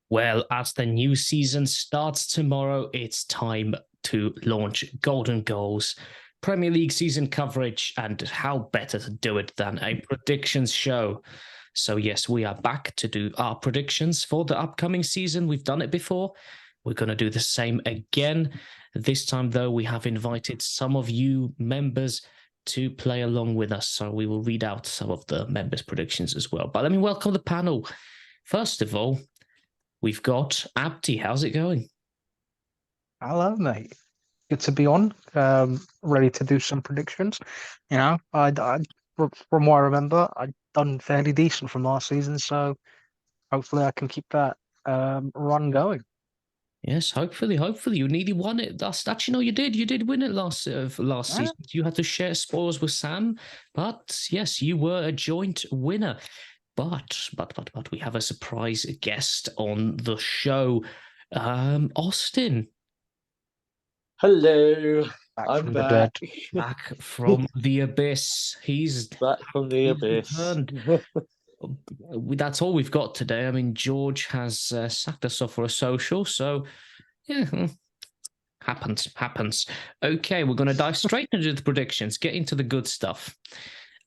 Well, as the new season starts tomorrow, it's time to launch Golden Goals, Premier League season coverage, and how better to do it than a predictions show. So, yes, we are back to do our predictions for the upcoming season. We've done it before. We're going to do the same again. This time, though, we have invited some of you members to play along with us. So, we will read out some of the members' predictions as well. But let me welcome the panel. First of all, we've got Abdi. How's it going? Hello, mate. Good to be on. Ready to do some predictions. From what I remember, I've done fairly decent from last season, so hopefully I can keep that run going. Yes, hopefully you nearly won it. That's actually no, you did win it last Yeah. season. You had to share spoils with Sam, but yes, you were a joint winner. But we have a surprise guest on the show, Austin, Hello, Back I'm from the dead. back. back from the abyss. Back from the He's abyss. returned. That's all we've got today. I mean, George has sacked us off for a social, so yeah, happens. Okay, we're going to dive straight into the predictions, get into the good stuff,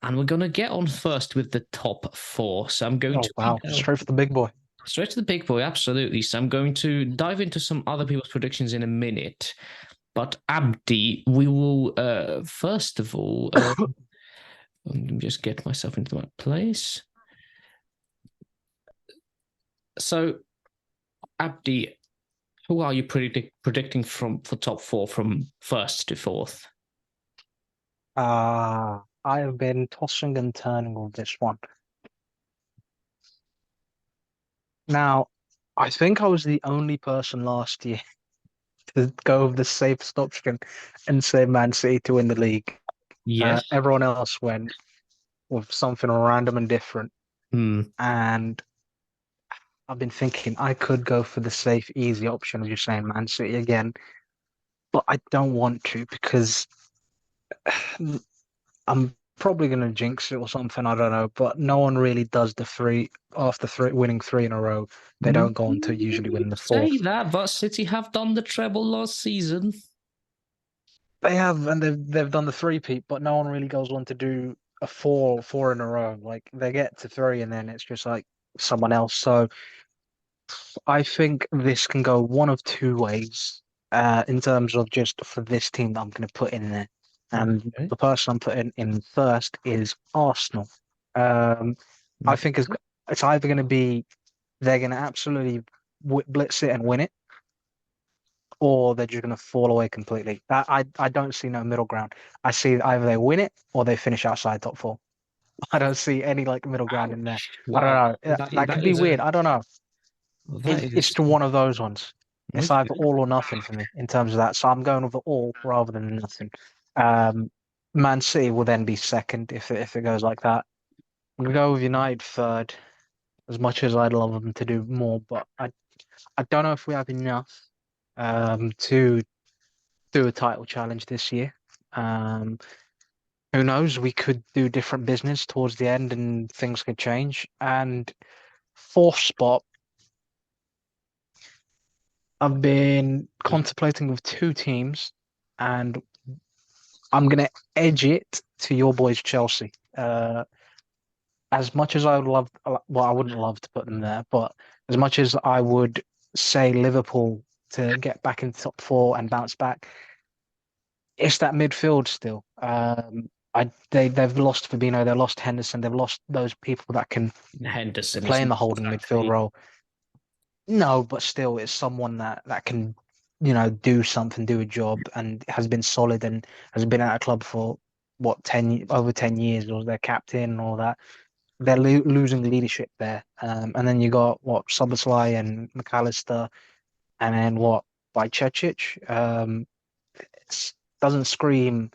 and we're going to get on first with the top four. So I'm going Oh, to wow. Straight for the big boy. straight to the big boy, absolutely. So I'm going to dive into some other people's predictions in a minute. But Abdi, we will first of all, let me just get myself into my place. So, Abdi, who are you predicting for top four from first to fourth? I have been tossing and turning on this one. Now, I think I was the only person last year to go with the safest option and say Man City to win the league. Yes. Everyone else went with something random and different. Hmm. And I've been thinking I could go for the safe, easy option of just saying Man City again, but I don't want to because I'm probably going to jinx it or something. I don't know, but no one really does the three after winning three in a row. They don't go on to usually win the Say fourth. that, but City have done the treble last season. They have, and they've done the three-peat, but no one really goes on to do a four in a row. Like they get to three, and then it's just like someone else. So I think this can go one of two ways in terms of just for this team that I'm going to put in there. And Okay. the person I'm putting in first is Arsenal. I think it's either going to be they're going to absolutely blitz it and win it, or they're just going to fall away completely. I don't see no middle ground. I see either they win it or they finish outside top four. I don't see any like middle ground in there. Ouch. I don't Wow. know. That That could be is a weird. I don't know. that It's is to one of those ones. It's okay. either all or nothing for me in terms of that. So I'm going with the all rather than nothing. Um, Man City will then be second if it goes like that. I'm gonna go with United third. As much as I'd love them to do more, but I don't know if we have enough to do a title challenge this year. Um, who knows? We could do different business towards the end, and things could change. And fourth spot, I've been contemplating with two teams, and I'm gonna edge it to your boys Chelsea. As much as I would love, well, I wouldn't love to put them there, but as much as I would say Liverpool to get back into top four and bounce back, it's that midfield still. They've lost Fabinho, they've lost Henderson, they've lost those people that can Henderson play is in the not holding midfield exactly role. No, but still, it's someone that can, do something, do a job, and has been solid and has been at a club for what over 10 years, or their captain and all that. They're losing leadership there, and then you got what Soboslai and McAllister, and then what by Chechich. It doesn't scream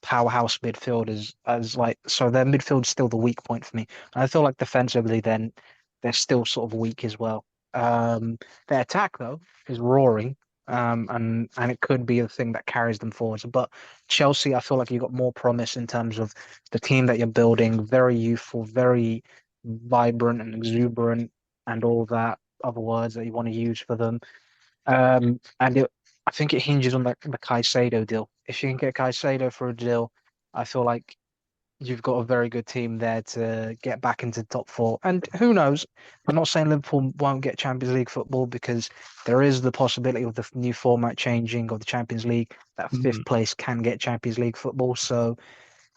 powerhouse midfield as like so. Their midfield's still the weak point for me. And I feel like defensively, then they're still sort of weak as well. Their attack though is roaring, and it could be a thing that carries them forwards. But Chelsea, I feel like you got more promise in terms of the team that you're building. Very youthful, very vibrant and exuberant, and all that. other words that you want to use for them. I think it hinges on the Caicedo deal. If you can get Caicedo for a deal, I feel like you've got a very good team there to get back into the top four. And who knows? I'm not saying Liverpool won't get Champions League football because there is the possibility of the new format changing of the Champions League that fifth place can get Champions League football. So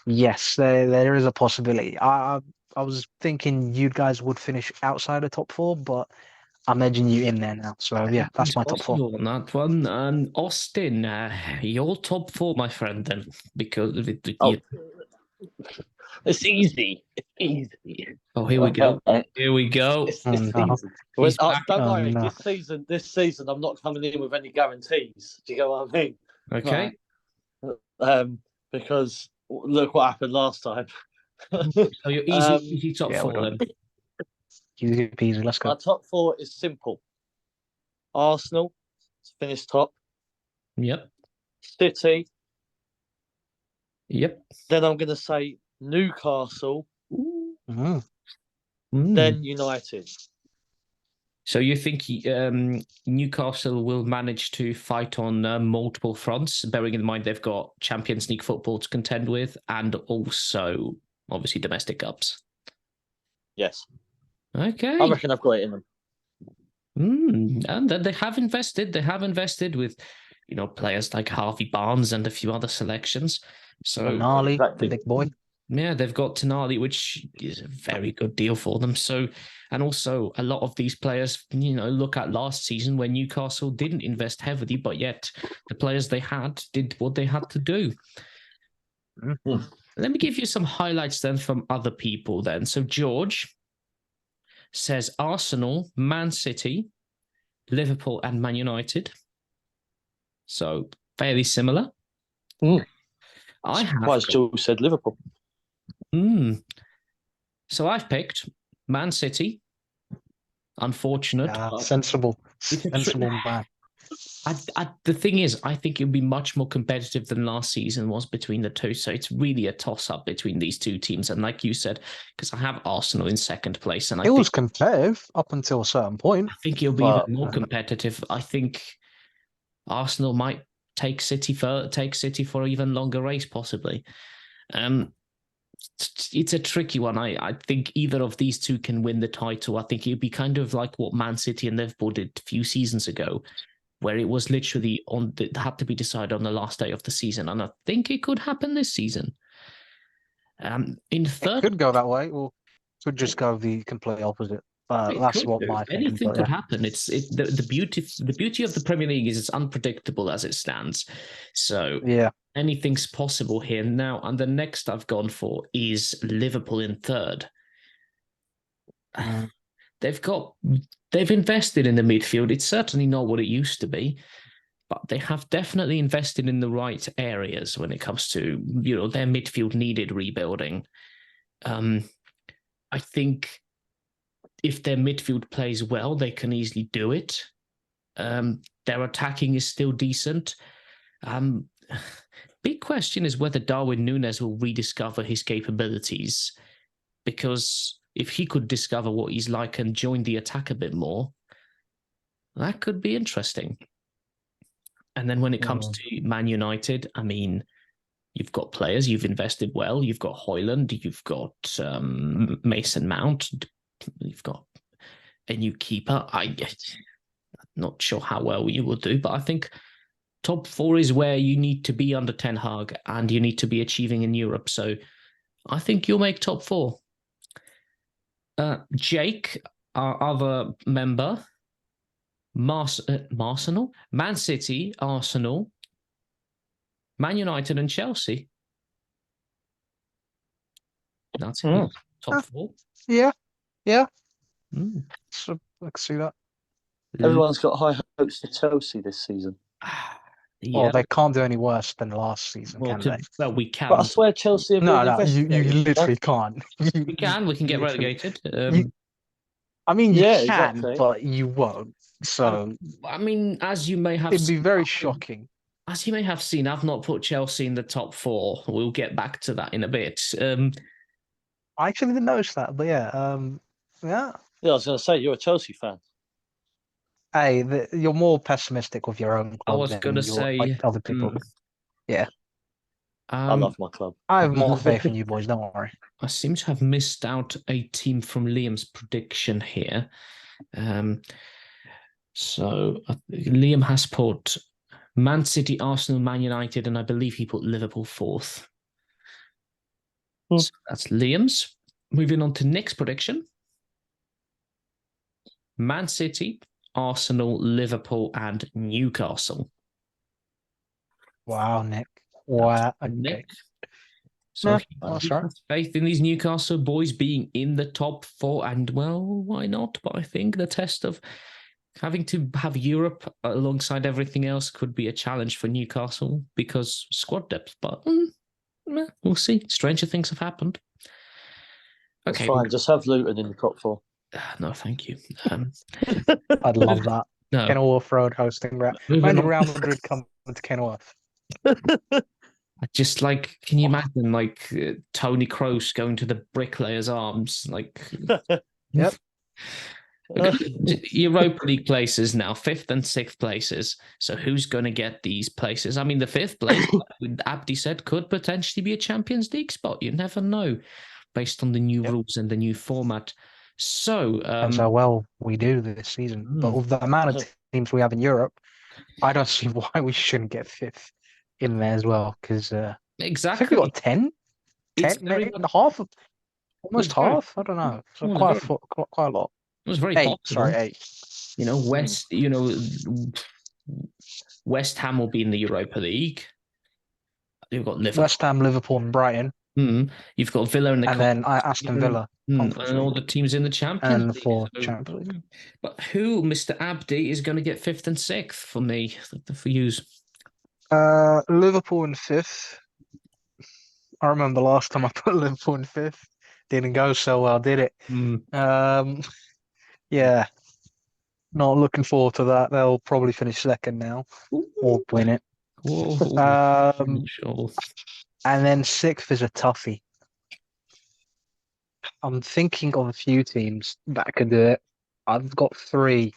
yes, there is a possibility. I was thinking you guys would finish outside the top four, but I'm edging you in there now. So yeah, that's my top four. Possible on that one. And Austin, your top four, my friend, then, because it's easy. It's easy. Oh, here we go. Here we go. It's no. easy. Don't Oh, worry. no. This season, I'm not coming in with any guarantees. Do you get what I mean? Okay. Because look what happened last time. So you're easy top four then. Easy peasy. Let's go. My top four is simple. Arsenal to finish top. Yep. City. Yep. Then I'm going to say Newcastle. Then United. So you think Newcastle will manage to fight on multiple fronts, bearing in mind they've got Champions League football to contend with, and also obviously domestic cups? Yes. Okay. I reckon I've got it in them. And they have invested. They have invested with, players like Harvey Barnes and a few other selections. So Tonali, the big boy. Yeah, they've got Tonali, which is a very good deal for them. So, and also a lot of these players, look at last season where Newcastle didn't invest heavily, but yet the players they had did what they had to do. Let me give you some highlights then from other people then. So George says Arsenal, Man City, Liverpool, and Man United. So fairly similar. George said Liverpool. So I've picked Man City. Unfortunate. Sensible man. The thing is, I think it'll be much more competitive than last season was between the two. So it's really a toss-up between these two teams. And like you said, because I have Arsenal in second place, and it was competitive up until a certain point. I think it'll be even more competitive. I think Arsenal might take City for an even longer race, possibly. It's a tricky one. I think either of these two can win the title. I think it'd be kind of like what Man City and Liverpool did a few seasons ago, where it was literally had to be decided on the last day of the season. And I think it could happen this season. In third, it could go that way, or could just go the complete opposite. That's what my anything could happen. It's the beauty of the Premier League is it's unpredictable as it stands. So yeah, anything's possible here now. And the next I've gone for is Liverpool in third. They've invested in the midfield. It's certainly not what it used to be, but they have definitely invested in the right areas when it comes to, their midfield needed rebuilding. I think if their midfield plays well, they can easily do it. Their attacking is still decent. Big question is whether Darwin Núñez will rediscover his capabilities, because if he could discover what he's like and join the attack a bit more, that could be interesting. And then when it comes to Man United, I mean, you've got players, you've invested well, you've got Højlund, you've got Mason Mount, you've got a new keeper. I'm not sure how well you will do, but I think top four is where you need to be under Ten Hag and you need to be achieving in Europe. So I think you'll make top four. Jake, our other member, Arsenal, Man City, Arsenal, Man United, and Chelsea. That's top four. Yeah. So I can see that. Everyone's got high hopes for Chelsea this season. Yeah. Well, they can't do any worse than last season, can they? Well, we can. But I swear Chelsea have been you literally can't. We can get relegated. You can, exactly. But you won't. So, I mean, as you may have it'd be very shocking. As you may have seen, I've not put Chelsea in the top four. We'll get back to that in a bit. I actually didn't notice that, but yeah. Yeah, I was going to say, you're a Chelsea fan. Hey, you're more pessimistic with your own I club was gonna than your like say, other people. Yeah, I um, love my club. I have more faith in you boys. Don't worry. I seem to have missed out a team from Liam's prediction here. So Liam has put Man City, Arsenal, Man United, and I believe he put Liverpool fourth. So that's Liam's. Moving on to Nick's prediction. Man City, Arsenal, Liverpool, and Newcastle. Wow, Nick. Wow. Okay. Nick. So No, he that's right. has faith in these Newcastle boys being in the top four, and well, why not? But I think the test of having to have Europe alongside everything else could be a challenge for Newcastle because squad depth. But we'll see. Stranger things have happened. It's Okay. fine. Just have Luton in the top four. No, thank you. I'd love that. No. Kenilworth Road hosting. When did Real Madrid come to Kenilworth? Just like, can you imagine like Tony Kroos going to the Bricklayers Arms? Like, Yep. Europa League places now, 5th and 6th places. So who's going to get these places? I mean, the 5th place, Abdi said, could potentially be a Champions League spot. You never know, based on the new rules and the new format. So, Depends how well we do this season. But with the amount of teams we have in Europe, I don't see why we shouldn't get 5th in there as well. Because exactly, I think we got 10, maybe half, almost half. I don't know. So quite a lot. It was very 8. possible. Sorry, 8. You know, West Ham will be in the Europa League. You've got Liverpool, West Ham, Liverpool, and Brighton. You've got Villa in the and then Aston Villa, and all the teams in the Champions and the League. 4 Champions League. But who, Mr. Abdi, is going to get 5th and 6th for me, for you? Liverpool in 5th. I remember last time I put Liverpool in 5th. Didn't go so well, did it? Yeah. Not looking forward to that. They'll probably finish 2nd now or win it. And then 6th is a toughie. I'm thinking of a few teams that could do it. I've got 3.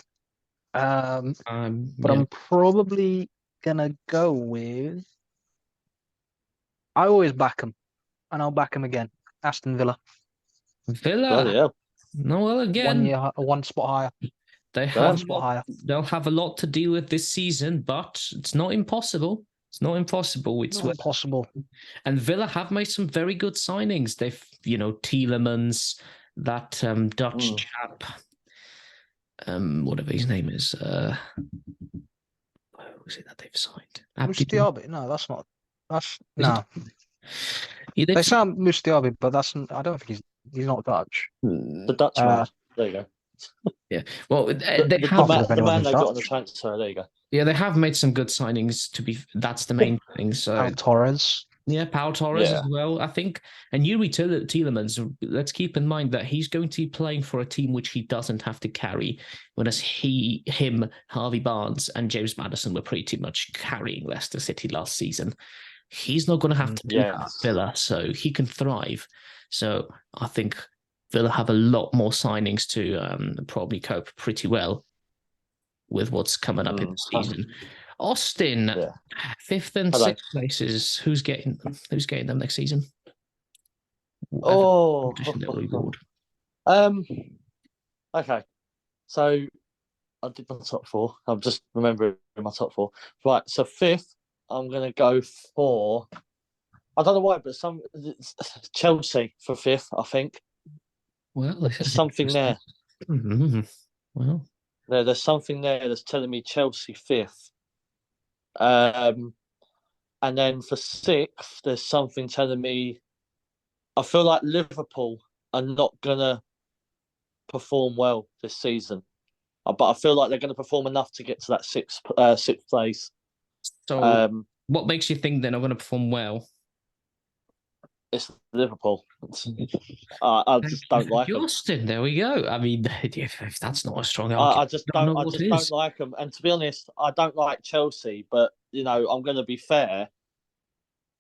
But I'm probably gonna go with. I always back them, and I'll back them again. Aston Villa. Villa. No, well, again, one spot higher. They'll have a lot to deal with this season, but it's not impossible. It's not impossible. It's not impossible. And Villa have made some very good signings. They've, Tielemans, that Dutch chap, whatever his name is. Who is it that they've signed? Mustiabi? No, that's not. No. They sound Mustiabi, but I don't think he's not Dutch. The Dutch man. There you go. Yeah. Well, the man they got on the transfer. There you go. Yeah, they have made some good signings. That's the main thing. So Pau Torres. Yeah, Pau Torres as well, I think. And Yuri Tielemans, let's keep in mind that he's going to be playing for a team which he doesn't have to carry, whereas him, Harvey Barnes, and James Maddison were pretty much carrying Leicester City last season. He's not going to have to do that at Villa, so he can thrive. So I think Villa have a lot more signings to probably cope pretty well with what's coming up in the season. Austin, 5th and 6th places. Who's getting them next season? Okay. So I did my top 4. I'm just remembering my top 4. Right. So 5th, I'm gonna go for. I don't know why, but Chelsea for 5th. I think. Well, there's something there. Mm-hmm. Well, there's something there that's telling me Chelsea 5th. And then for 6th, there's something telling me I feel like Liverpool are not gonna perform well this season, but I feel like they're going to perform enough to get to that 6th place. So, what makes you think they're not going to perform well? It's Liverpool. I just don't like them. Austin, there we go. I mean, if that's not a strong argument, I just don't like them. And to be honest, I don't like Chelsea. But I'm going to be fair.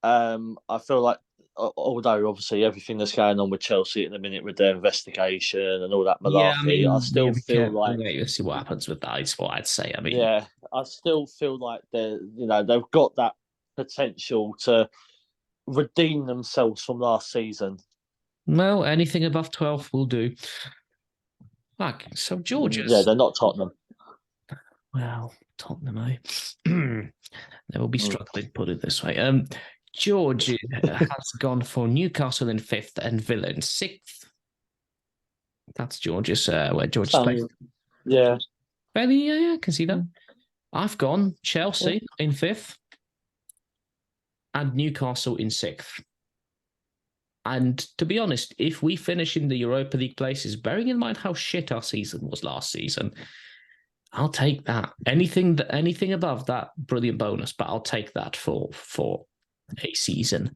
I feel like although obviously everything that's going on with Chelsea at the minute with their investigation and all that Yeah, I malarkey, I mean, still be feel careful. like, Wait, let's see what happens with that. Is what I'd say. I mean, yeah, I still feel like they've got that potential to redeem themselves from last season. well, anything above 12 will do. Fuck. So George's. Yeah, they're not Tottenham. Well, Tottenham, eh? They will be struggling, put it this way. George has gone for Newcastle in 5th and Villa in 6th. That's George's, where George plays. Yeah. Fairly, yeah, I can see that. I've gone Chelsea in 5th and Newcastle in 6th. And to be honest, if we finish in the Europa League places, bearing in mind how shit our season was last season, I'll take that. Anything above that, brilliant bonus. But I'll take that for a season.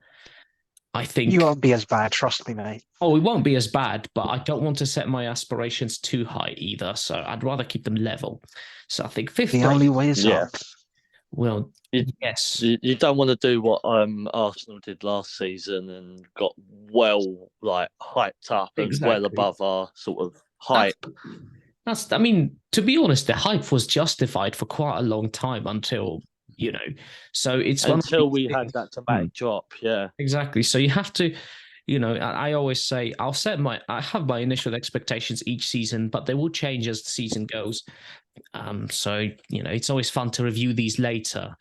I think You won't be as bad, trust me, mate. Oh, it won't be as bad, but I don't want to set my aspirations too high either. So I'd rather keep them level. So I think 5th. The only way is up. Well, yes. You don't want to do what Arsenal did last season and got hyped up and well above our sort of hype. I mean, to be honest, the hype was justified for quite a long time until, so it's until we had that dramatic drop. Yeah, exactly. So you have to, I always say I have my initial expectations each season, but they will change as the season goes. So it's always fun to review these later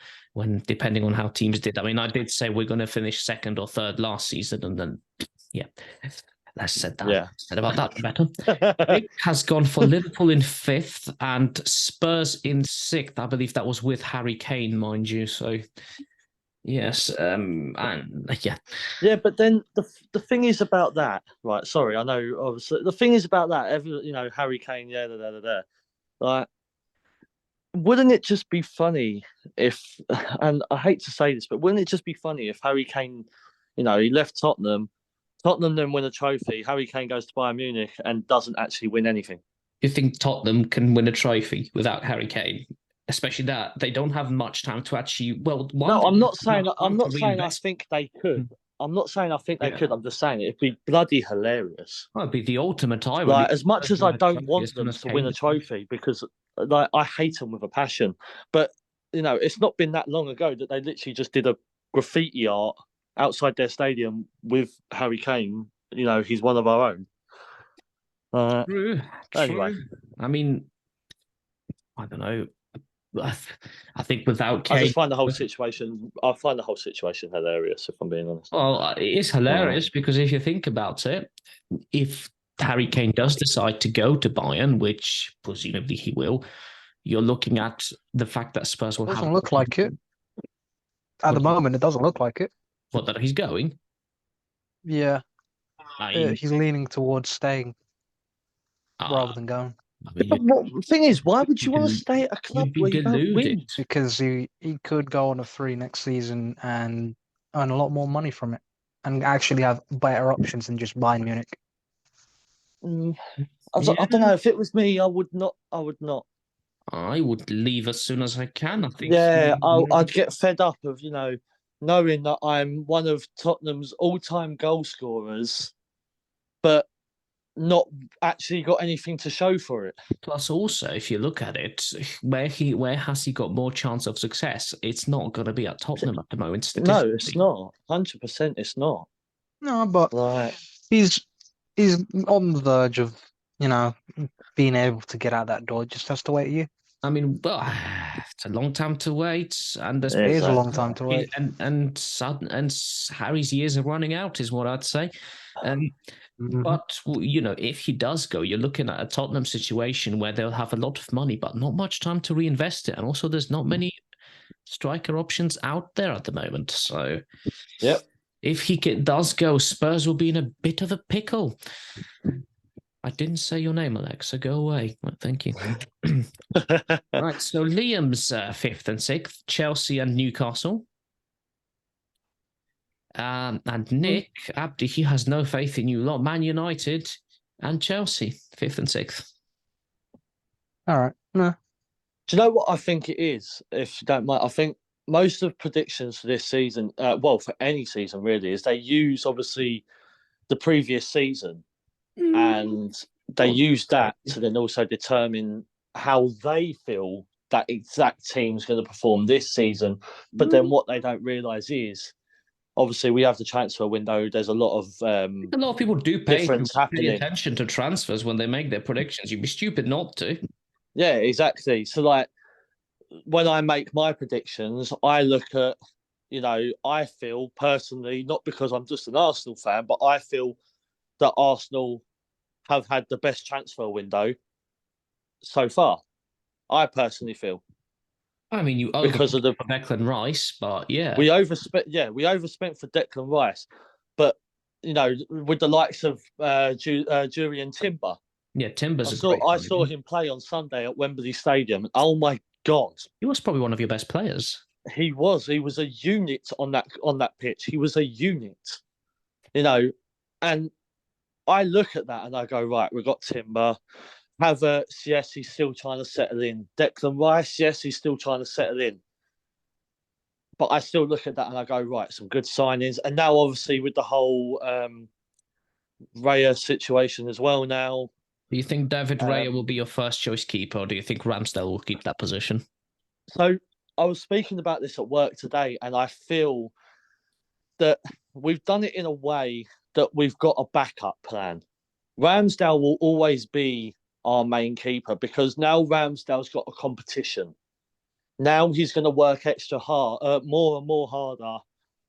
depending on how teams did. I mean, I did say we're going to finish 2nd or 3rd last season, and then less said that. Yeah. Said about that better. Nick has gone for Liverpool in 5th and Spurs in 6th. I believe that was with Harry Kane, mind you. So yes, and yeah. Yeah, but then the thing is about that, right? Sorry, I know. Obviously, the thing is about that. Harry Kane. Yeah, like, wouldn't it just be funny if? And I hate to say this, but wouldn't it just be funny if Harry Kane, he left Tottenham. Tottenham then win a trophy. Harry Kane goes to Bayern Munich and doesn't actually win anything. You think Tottenham can win a trophy without Harry Kane? Especially that they don't have much time to actually. Well, no, I'm not saying. I'm not saying I think they could. I'm not saying I think they could. I'm just saying it'd be bloody hilarious. It'd be the ultimate irony. Like, as much as I don't want them to win a trophy, because I hate them with a passion, but it's not been that long ago that they literally just did a graffiti art outside their stadium with Harry Kane. He's one of our own. True. Anyway, I mean, I don't know. I think without Kane, I just find the whole situation. I find the whole situation hilarious, if I'm being honest. Well, it is hilarious because if you think about it, if Harry Kane does decide to go to Bayern, which presumably he will, you're looking at the fact that Spurs will doesn't look like it. At the moment, it doesn't look like it. What, that he's going? Yeah. He's leaning towards staying rather than going. The thing is, why would you want to stay at a club where you don't win? Because he could go on a free next season and earn a lot more money from it, and actually have better options than just Bayern Munich. I don't know. If it was me, I would not. I would leave as soon as I can, I think. Yeah, I'd get fed up of, knowing that I'm one of Tottenham's all-time goal scorers, but not actually got anything to show for it. Plus, also, if you look at it, where has he got more chance of success? It's not going to be at Tottenham at the moment. No, it's not. 100%, it's not. No, but he's on the verge of being able to get out that door. Just has to wait a year. I mean, well, it's a long time to wait, and it is a long time to wait. And Harry's years are running out, is what I'd say. But if he does go, you're looking at a Tottenham situation where they'll have a lot of money, but not much time to reinvest it, and also there's not many striker options out there at the moment. So, if he does go, Spurs will be in a bit of a pickle. I didn't say your name, Alexa. Go away. Well, thank you. Right, so Liam's 5th and 6th, Chelsea and Newcastle. And Nick, Abdi, he has no faith in you lot. Man United and Chelsea, 5th and 6th. All right. No. Do you know what I think it is? If you don't mind, I think most of predictions for this season, well, for any season really, is they use obviously the previous season and they use that to then also determine how they feel that exact team's going to perform this season. But then what they don't realise is obviously we have the transfer window. There's a lot of A lot of people do pay happening. attention to transfers when they make their predictions. You'd be stupid not to. Yeah, exactly. So like when I make my predictions, I look at, I feel personally, not because I'm just an Arsenal fan, but I feel that Arsenal have had the best transfer window so far. I personally feel. I mean, you because of the Declan Rice, but yeah, we overspent. Yeah, we overspent for Declan Rice, but with the likes of Julian Timber. Yeah, Timber's I saw him play on Sunday at Wembley Stadium. Oh my God, he was probably one of your best players. He was a unit on that pitch. He was a unit, and I look at that and I go, right, we've got Timber. Havertz, yes, he's still trying to settle in. Declan Rice, yes, he's still trying to settle in. But I still look at that and I go, right, some good signings. And now, obviously, with the whole Raya situation as well now. Do you think David Raya will be your first choice keeper, or do you think Ramsdale will keep that position? So I was speaking about this at work today, and I feel that we've done it in a way that we've got a backup plan. Ramsdale will always be our main keeper because now Ramsdale's got a competition. Now he's going to work extra hard, more and more harder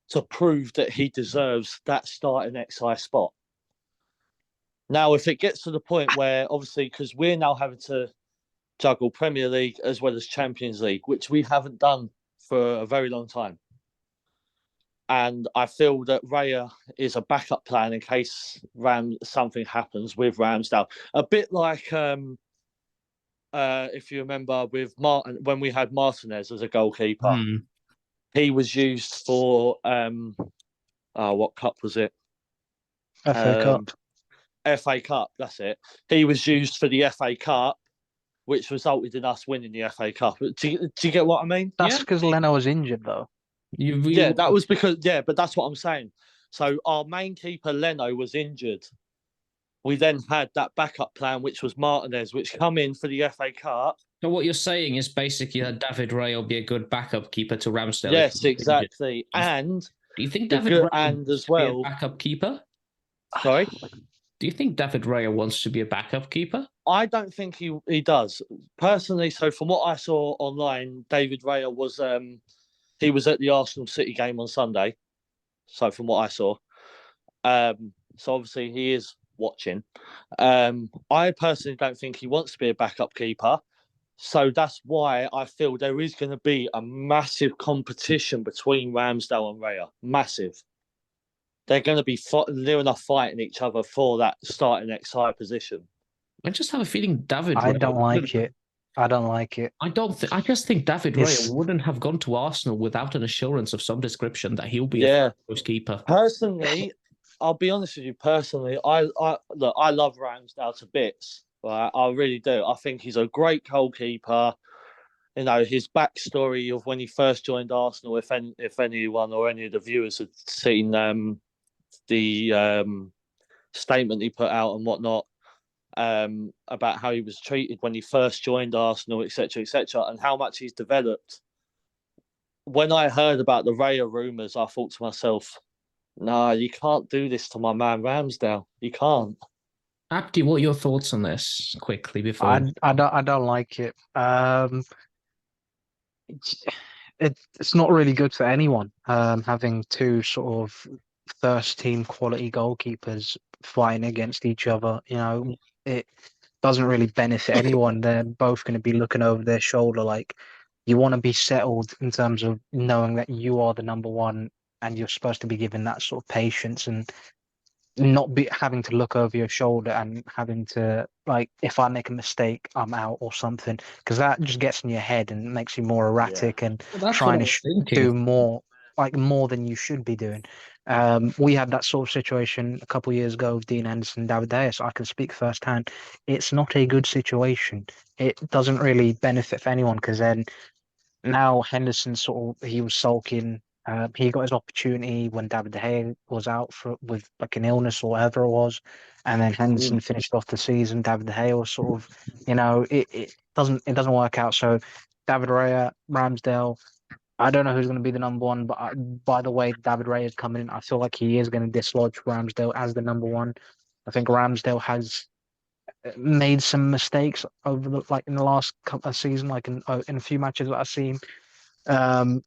to prove that he deserves that starting XI spot. Now, if it gets to the point where, obviously, because we're now having to juggle Premier League as well as Champions League, which we haven't done for a very long time. And I feel that Raya is a backup plan in case something happens with Ramsdale. A bit like, if you remember, with Martin, when we had Martinez as a goalkeeper, he was used for, what cup was it? FA Cup. FA Cup, that's it. He was used for the FA Cup, which resulted in us winning the FA Cup. Do you get what I mean? That's because Leno was injured, though. That was because, but that's what I'm saying. So our main keeper, Leno, was injured. We then had that backup plan, which was Martinez, which come in for the FA Cup. So what you're saying is basically that David Raya will be a good backup keeper to Ramsdale. Yes, exactly. And do you think David Raya as well be a backup keeper? Sorry? Do you think David Raya wants to be a backup keeper? I don't think he does. Personally, so from what I saw online, David Raya was he was at the Arsenal City game on Sunday. So from what I saw. So obviously he is watching. I personally don't think he wants to be a backup keeper. So that's why I feel there is going to be a massive competition between Ramsdale and Raya. Massive. They're going to be near enough fighting each other for that starting XI position. I just have a feeling David Raya don't like it. I don't like it. I just think David Raya wouldn't have gone to Arsenal without an assurance of some description that he'll be a first keeper. Personally, I'll be honest with you. Personally, I love Ramsdale to bits. Right? I really do. I think he's a great goalkeeper. His backstory of when he first joined Arsenal, if anyone or any of the viewers had seen the statement he put out and whatnot, about how he was treated when he first joined Arsenal, etc., and how much he's developed. When I heard about the Raya rumours, I thought to myself, "Nah, you can't do this to my man Ramsdale. You can't." Abdi, what are your thoughts on this quickly before? I don't like it. It's not really good for anyone. Having two sort of first team quality goalkeepers fighting against each other, it doesn't really benefit anyone. They're both going to be looking over their shoulder. Like, you want to be settled in terms of knowing that you are the number one and you're supposed to be given that sort of patience and not be having to look over your shoulder and having to, like, if I make a mistake, I'm out or something, because that just gets in your head and makes you more erratic and trying to do more than you should be doing. We had that sort of situation a couple of years ago with Dean Henderson, David De Gea, so I can speak firsthand. It's not a good situation. It doesn't really benefit for anyone because then now Henderson he was sulking. He got his opportunity when David De Gea was out with like an illness or whatever it was, and then Henderson finished off the season. David De Gea was sort of, it doesn't work out. So David Raya, Ramsdale. I don't know who's going to be the number one, but by the way, David Raya is coming in. I feel like he is going to dislodge Ramsdale as the number one. I think Ramsdale has made some mistakes over in the last couple of season, like in a few matches that I've seen. Um,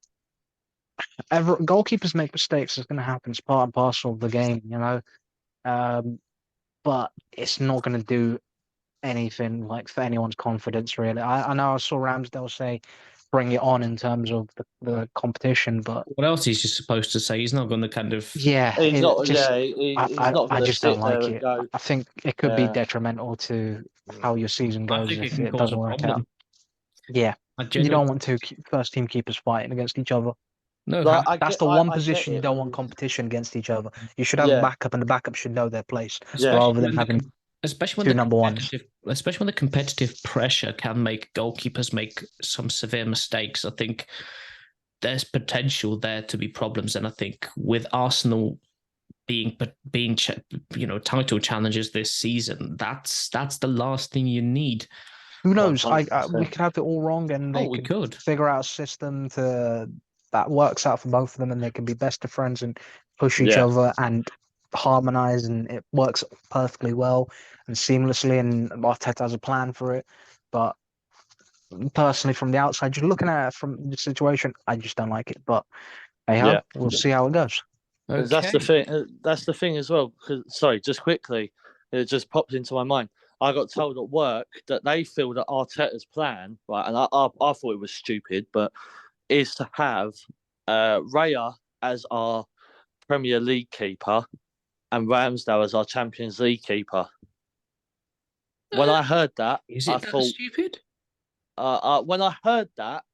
Goalkeepers make mistakes. It's going to happen. It's part and parcel of the game. Um, but it's not going to do anything like for anyone's confidence, really. I know I saw Ramsdale say, "Bring it on" in terms of the competition, but What else is he supposed to say? He's not going to kind of. yeah, He's it not. just Yeah, he's not I going to just don't sit there like and it. go. I think it could be Yeah, detrimental to how your season I goes think it if can it cause a doesn't work out. problem. Yeah, I you genuinely don't want first team keepers fighting against each other. no. like I That's get, the one I get position you it. don't want competition against each other. You should have a Yeah, backup, and the backup should know their place yeah, rather especially than when having especially when two number ones. the competitive pressure can make goalkeepers make some severe mistakes. I think there's potential there to be problems, and I think with Arsenal being title challengers this season, that's the last thing you need. Who knows? We 100%. could have it all wrong, and they We could could. figure out a system that works out for both of them, and they can be best of friends and push each Yeah, other and harmonize, and it works perfectly well and seamlessly. And Arteta has a plan for it, but personally, from the outside, just looking at it from the situation, I just don't like it. But hey ho, yeah. we'll see how it goes. Because that's the Okay. thing. That's the thing as well. Sorry, just quickly, it just popped into my mind. I got told at work that they feel that Arteta's plan, right, and I thought it was stupid, but is to have Raya as our Premier League keeper and Ramsdale as our Champions League keeper. When I heard that, Is I it that thought, stupid? when I heard that,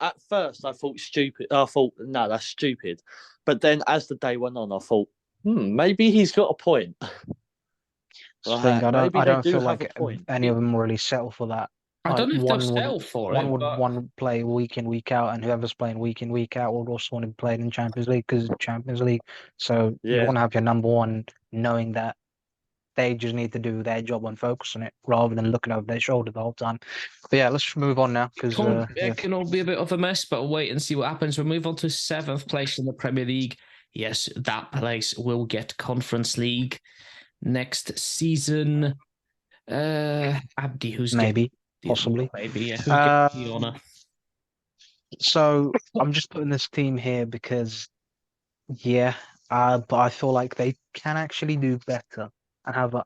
at first I thought stupid. I thought, no, that's stupid. But then as the day went on, I thought, maybe he's got a point. Thing Maybe I they don't do feel have a like point. any of them really settle for that. I Like don't know if they'll settle for it, but one would play week in week out, and whoever's playing week in week out would also want to be playing in Champions League because Champions League. So you Yeah. want to have your number one, knowing that they just need to do their job and focus on it rather than looking over their shoulder the whole time. But yeah, let's move on now because it can all be a bit of a mess, but we'll wait and see what happens. We'll move on to 7th place in the Premier League. Yes, that place will get Conference League next season. Abdi, who's maybe getting possibly. maybe yeah, who gets the Um, honor? so I'm just putting this team here because yeah, but I feel like they can actually do better and have an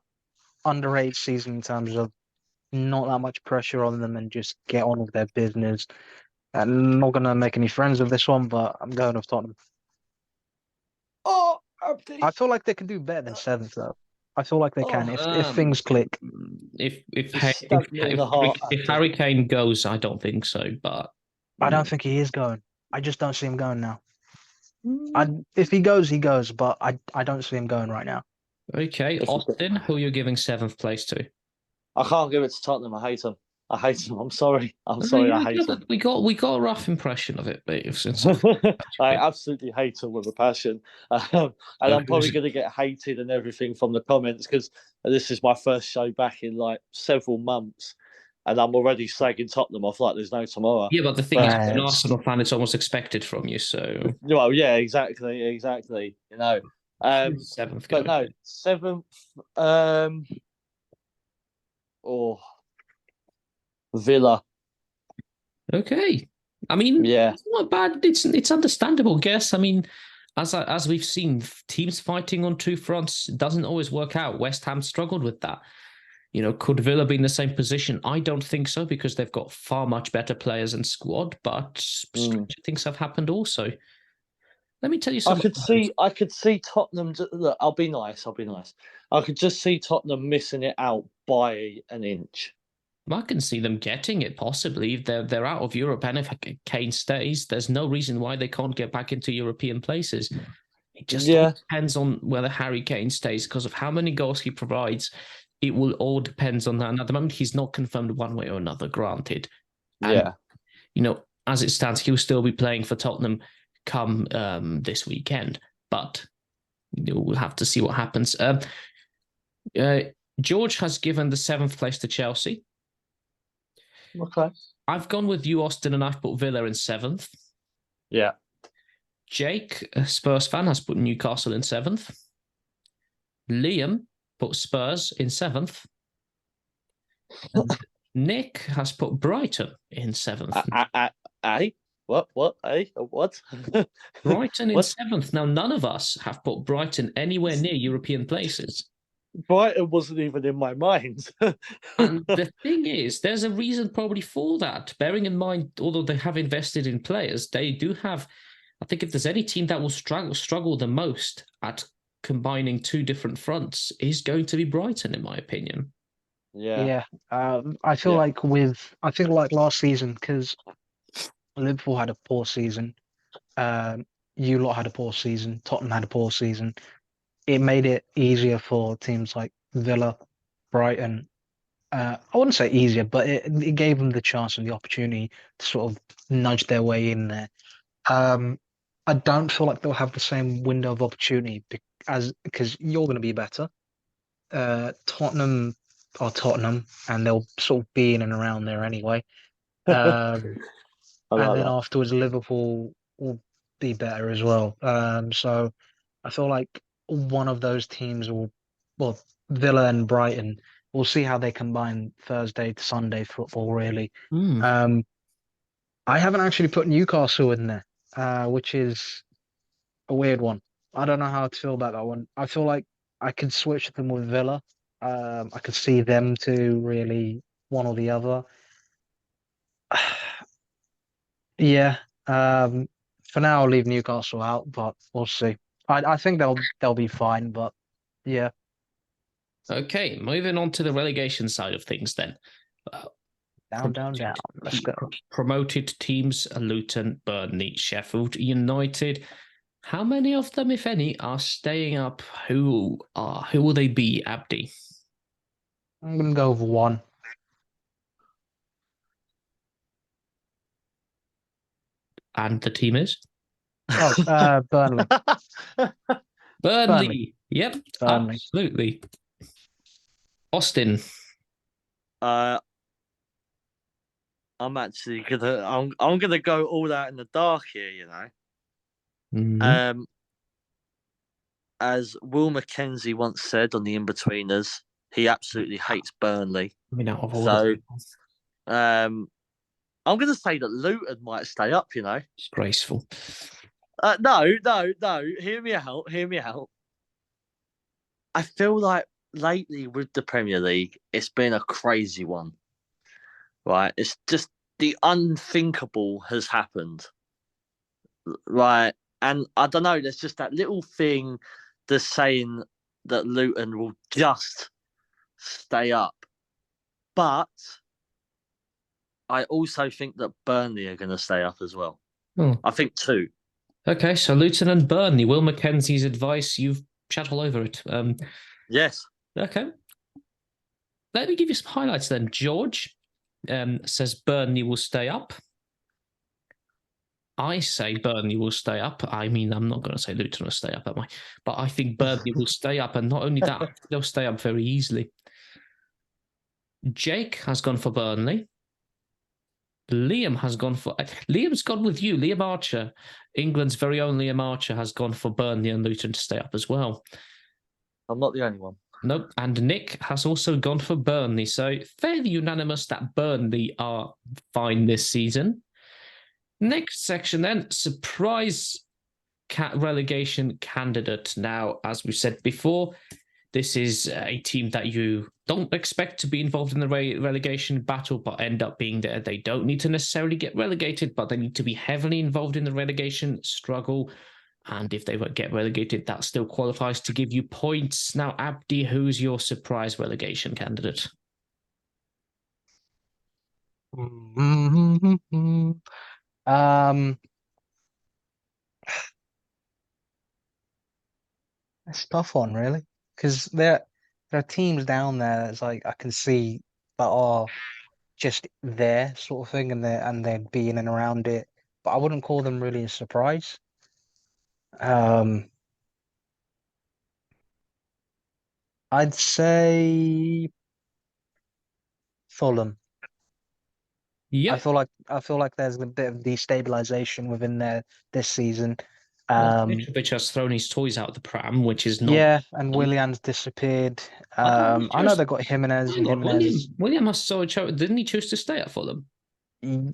underrated season in terms of not that much pressure on them and just get on with their business. I'm not gonna make any friends with this one, but I'm going with Tottenham. Oh, Abdi. I feel like they can do better than seventh though. I feel like they can if Um, things click. Stabbed me in the heart. If Harry Kane goes, I don't think so, but I don't think he is going. I just don't see him going now. Mm. If he goes, he goes, but I don't see him going right now. okay. Austin, who are you giving 7th place to? I can't give it to Tottenham. I hate them. I hate them. I'm sorry. I'm sorry. I hate them. We got a rough impression of it, but since I absolutely hate them with a passion. And I'm probably going to get hated and everything from the comments because this is my first show back in like several months. And I'm already slagging Tottenham off like there's no tomorrow. yeah, but the thing is, as an Right. Arsenal fan, it's almost expected from you. So Well, yeah, exactly. You know. 7th But going. no, 7th. Or Villa. Okay. I mean, Yeah. it's not bad. It's understandable, I guess. I mean, as we've seen, teams fighting on two fronts doesn't always work out. West Ham struggled with that. Could Villa be in the same position? I don't think so because they've got far much better players and squad, but stranger things have happened also. Let me tell you something. I could see Tottenham. Look, I'll be nice. I could just see Tottenham missing it out by an inch. I can see them getting it possibly. If they're out of Europe, and if Kane stays, there's no reason why they can't get back into European places. It just all depends on whether Harry Kane stays because of how many goals he provides. It will all depends on that. And at the moment, he's not confirmed one way or another. Granted, and, as it stands, he'll still be playing for Tottenham come this weekend, but we'll have to see what happens. George has given the 7th place to Chelsea. Okay. I've gone with you, Austin, and I've put Villa in 7th. Yeah. Jake, a Spurs fan, has put Newcastle in 7th. Liam put Spurs in 7th. And Nick has put Brighton in 7th. What? What? Brighton in What? 7th. Now, none of us have put Brighton anywhere near European places. Brighton wasn't even in my mind. And the thing is, there's a reason probably for that. Bearing in mind, although they have invested in players, they do have. I think if there's any team that will struggle the most at combining two different fronts, is going to be Brighton, in my opinion. Yeah. I feel like last season, because Liverpool had a poor season, you lot had a poor season, Tottenham had a poor season. It made it easier for teams like Villa, Brighton. I wouldn't say easier, but it gave them the chance and the opportunity to sort of nudge their way in there. I don't feel like they'll have the same window of opportunity because you're going to be better. Tottenham are Tottenham, and they'll sort of be in and around there anyway. Um, I and like then that. afterwards, Liverpool will be better as well. So I feel like one of those teams well, Villa and Brighton, we'll see how they combine Thursday to Sunday football, really. Um, I haven't actually put Newcastle in there, which is a weird one. I don't know how to feel about that one. I feel like I could switch them with Villa. I could see them to really one or the other. Yeah. For now, I'll leave Newcastle out, but we'll see. I think they'll be fine, but yeah. Okay, moving on to the relegation side of things then. Down. Let's go. Promoted teams: Luton, Burnley, Sheffield United. How many of them, if any, are staying up? Who will they be, Abdi? I'm gonna go with one. And the team is Oh, Burnley. Burnley. Yep, Burnley. absolutely. Austin. I'm actually I'm gonna go all out in the dark here, you know. Mm-hmm. As Will Mackenzie once said on the In-Betweeners, he absolutely hates Burnley. I mean, out of all So I'm gonna say that Luton might stay up, you know. disgraceful. No. Hear me out. I feel like lately with the Premier League, it's been a crazy one. Right? It's just the unthinkable has happened. Right. And I don't know, there's just that little thing that's saying that Luton will just stay up. But I also think that Burnley are going to stay up as well. Oh. I think two. Okay, so Luton and Burnley. Will Mackenzie's advice, you've chat all over it. Yes. Okay. Let me give you some highlights then. George says Burnley will stay up. I say Burnley will stay up. I mean, I'm not going to say Luton will stay up, am I? But I think Burnley will stay up. And not only that, they'll stay up very easily. Jake has gone for Burnley. Liam's gone with you. Liam Archer, England's very own Liam Archer, has gone for Burnley and Luton to stay up as well. I'm not the only one. Nope. And Nick has also gone for Burnley. So fairly unanimous that Burnley are fine this season. Next section then, surprise relegation candidate. Now, as we said before, this is a team that you don't expect to be involved in the relegation battle, but end up being there. They don't need to necessarily get relegated, but they need to be heavily involved in the relegation struggle. And if they get relegated, that still qualifies to give you points. Now, Abdi, who's your surprise relegation candidate? It's a tough one, really, because there are teams down there that's like I can see that are just there sort of thing, and they're being and around it. But I wouldn't call them really a surprise. I'd say Fulham. Yep. I feel like there's a bit of destabilization within there this season. Mitrovic has thrown his toys out the pram, which is not. Yeah, and Willian's disappeared. I know they got Jimenez, and Jimenez. William has didn't he choose to stay at Fulham?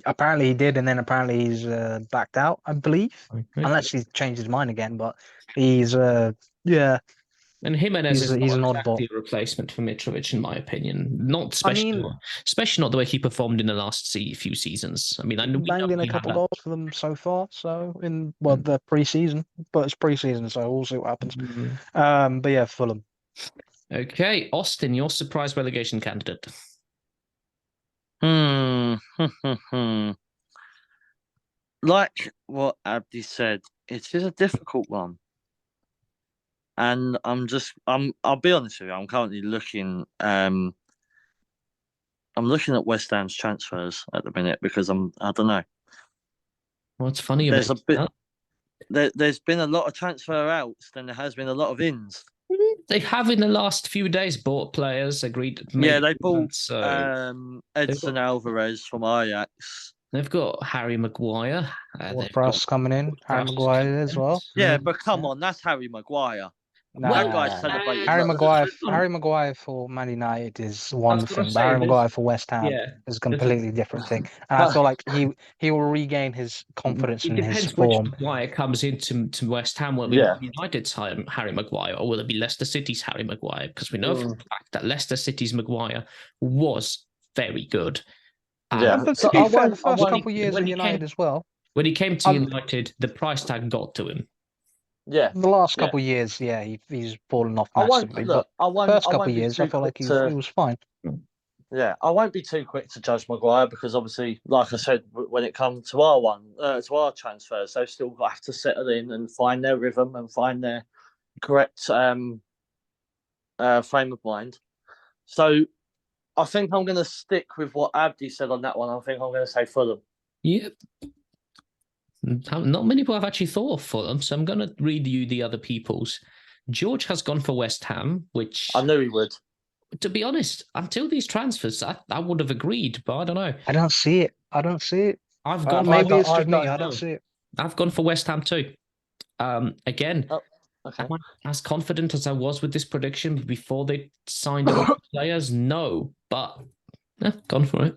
Apparently he did, and then apparently he's backed out, I believe, Okay. unless he's changed his mind again. But he's And Jimenez is he's not an exactly oddball. a replacement for Mitrovic, in my opinion. Not I especially, mean, especially not the way he performed in the last few seasons. I mean, we know banged in a he had couple that. goals for them so far. So the pre-season, but it's pre-season, so we'll see what happens. But yeah, Fulham. Okay, Austin, your surprise relegation candidate. Like what Abdi said, it is a difficult one. And I'll be honest with you, I'm currently looking I'm looking at West Ham's transfers at the minute because I don't know. What's funny There's about a bit there's been a lot of transfer outs than there has been a lot of ins. They have in the last few days bought players, agreed. Yeah, they bought Edson Alvarez from Ajax. They've got Harry Maguire. Ward-Prowse coming in. Harry Maguire as well. Yeah, but come on, that's Harry Maguire. That guy's celebrated. Harry Maguire for Man United is one thing, but Harry Maguire for West Ham is a completely different thing. And I feel like he will regain his confidence in his form. Which Maguire comes into West Ham. Will it be United's Harry Maguire, or will it be Leicester City's Harry Maguire? Because we know for the fact that Leicester City's Maguire was very good. But to be fair, the first couple of years at United as well. When he came to United, the price tag got to him. Yeah, the last couple of years, he's fallen off massively. But first couple of years, I feel like he was fine. Yeah, I won't be too quick to judge Maguire because obviously, like I said, when it comes to our transfers, they've still got to have to settle in and find their rhythm and find their correct frame of mind. So, I think I'm going to stick with what Abdi said on that one. I think I'm going to say Fulham. Yep. Not many people have actually thought of Fulham, so I'm going to read you the other people's. George has gone for West Ham, which I knew he would. To be honest, until these transfers, I would have agreed, but I don't know. I don't see it. I've gone. Maybe it's just me. I don't see it. I've gone for West Ham too. Again, okay. Am I as confident as I was with this prediction before they signed up players? No, but gone for it.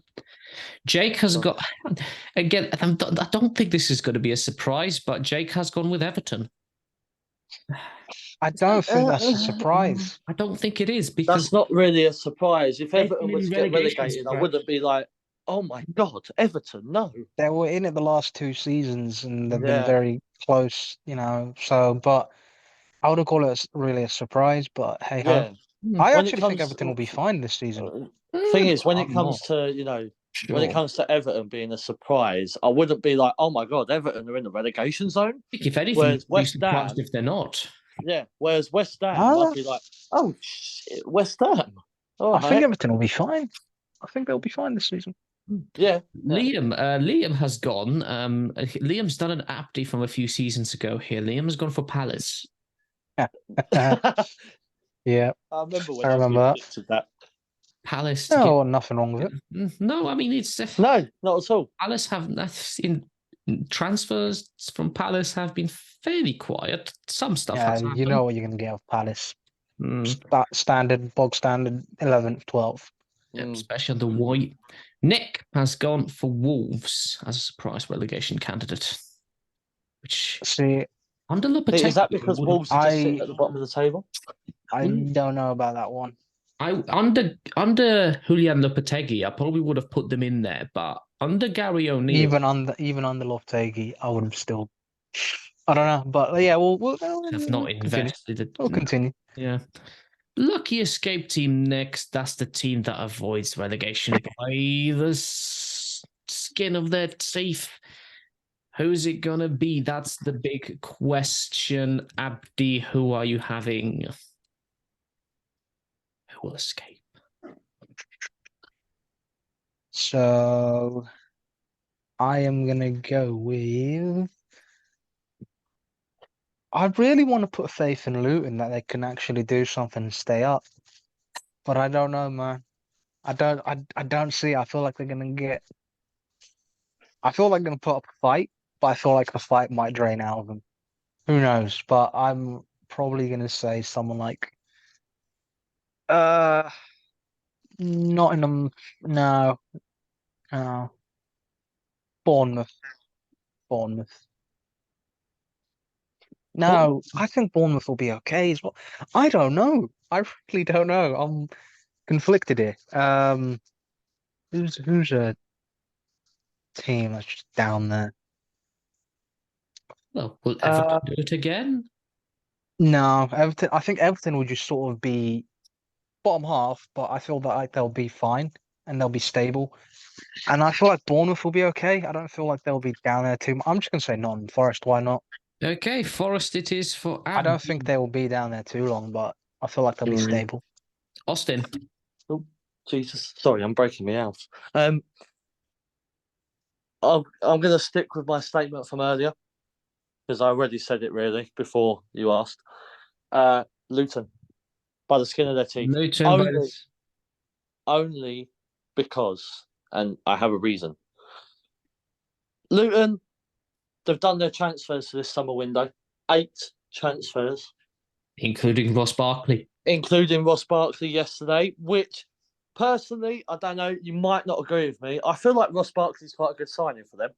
Jake has got, again, I don't think this is going to be a surprise, but Jake has gone with Everton. I don't think that's a surprise. I don't think it is because that's not really a surprise. If Everton were to get relegated, I wouldn't be like, oh my God, Everton, no. They were in it the last 2 seasons and they've been very close, so, but I wouldn't call it really a surprise, but hey ho. I actually think Everton will be fine this season. Thing is, when it comes to, when it comes to Everton being a surprise, I wouldn't be like, oh my God, Everton are in the relegation zone. If anything, West Ham, if they're not. Yeah, whereas West Ham, I'd be like, oh shit, West Ham. I think Everton will be fine. I think they'll be fine this season. Yeah. Liam has gone. Liam's done an Abdi from a few seasons ago here. Liam has gone for Palace. Yeah. I remember that. Palace. No, nothing wrong with it. No, I mean it's no, not at all. Palace have in transfers from Palace have been fairly quiet. Some stuff. Yeah, you know what you're going to get with Palace. Standard, bog standard, 11th, 12th. Yeah, especially the white. Nick has gone for Wolves as a surprise relegation candidate. Which under Lopetegui, is that because Wolves are just sitting at the bottom of the table? I don't know about that one. Under Julian Lopetegui, I probably would have put them in there, but under Gary O'Neill, even under Lopetegui, I would have still. I don't know, but yeah, we'll have not invested. We'll continue. Yeah. Lucky escape team next. That's the team that avoids relegation by the skin of their teeth. Who's it gonna be? That's the big question. Abdi, who are you having? Who will escape? So I am gonna go with. I really want to put faith in Luton that they can actually do something and stay up, but I don't know, man. I don't see it. I feel like they're gonna get. I feel like they're gonna put up a fight, but I feel like the fight might drain out of them. Who knows? But I'm probably gonna say someone like uh Nottingham. No, no, Bournemouth. Bournemouth. No, I think Bournemouth will be okay as well. I don't know. I really don't know. I'm conflicted here. Who's a team that's just down there? Well, will Uh, Everton do it again? no, Everton. I think Everton will just sort of be bottom half, but I feel that like they'll be fine and they'll be stable. And I feel like Bournemouth will be okay. I don't feel like they'll be down there too much. I'm just gonna say Nottingham Forest. Why not? Okay, Forest it is for I don't Abdi. think they will be down there too long, but I feel like they'll be stable. Austin. Oh, Jesus. Sorry, I'm breaking me out. I'm going to stick with my statement from earlier because I already said it really before you asked. Luton, by the skin of their teeth. Luton by Only because, and I have a reason. Luton, they've done their transfers for this summer window. 8 transfers, including Ross Barkley. including Ross Barkley yesterday, which personally, I don't know, you might not agree with me. I feel like Ross Barkley's quite a good signing for them.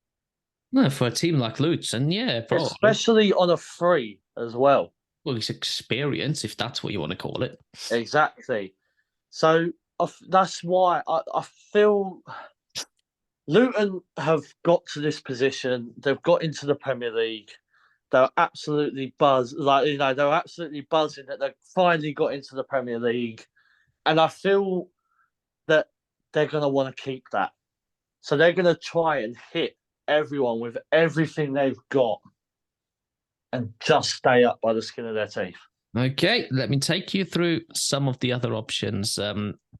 No, for a team like Luton, yeah, probably. Especially on a free as well. Well, it's experience, if that's what you want to call it. Exactly. So that's why I feel Luton have got to this position. They've got into the Premier League. They're absolutely they're absolutely buzzing that they've finally got into the Premier League. And I feel that they're going to want to keep that. So they're going to try and hit everyone with everything they've got and just stay up by the skin of their teeth. Okay, let me take you through some of the other options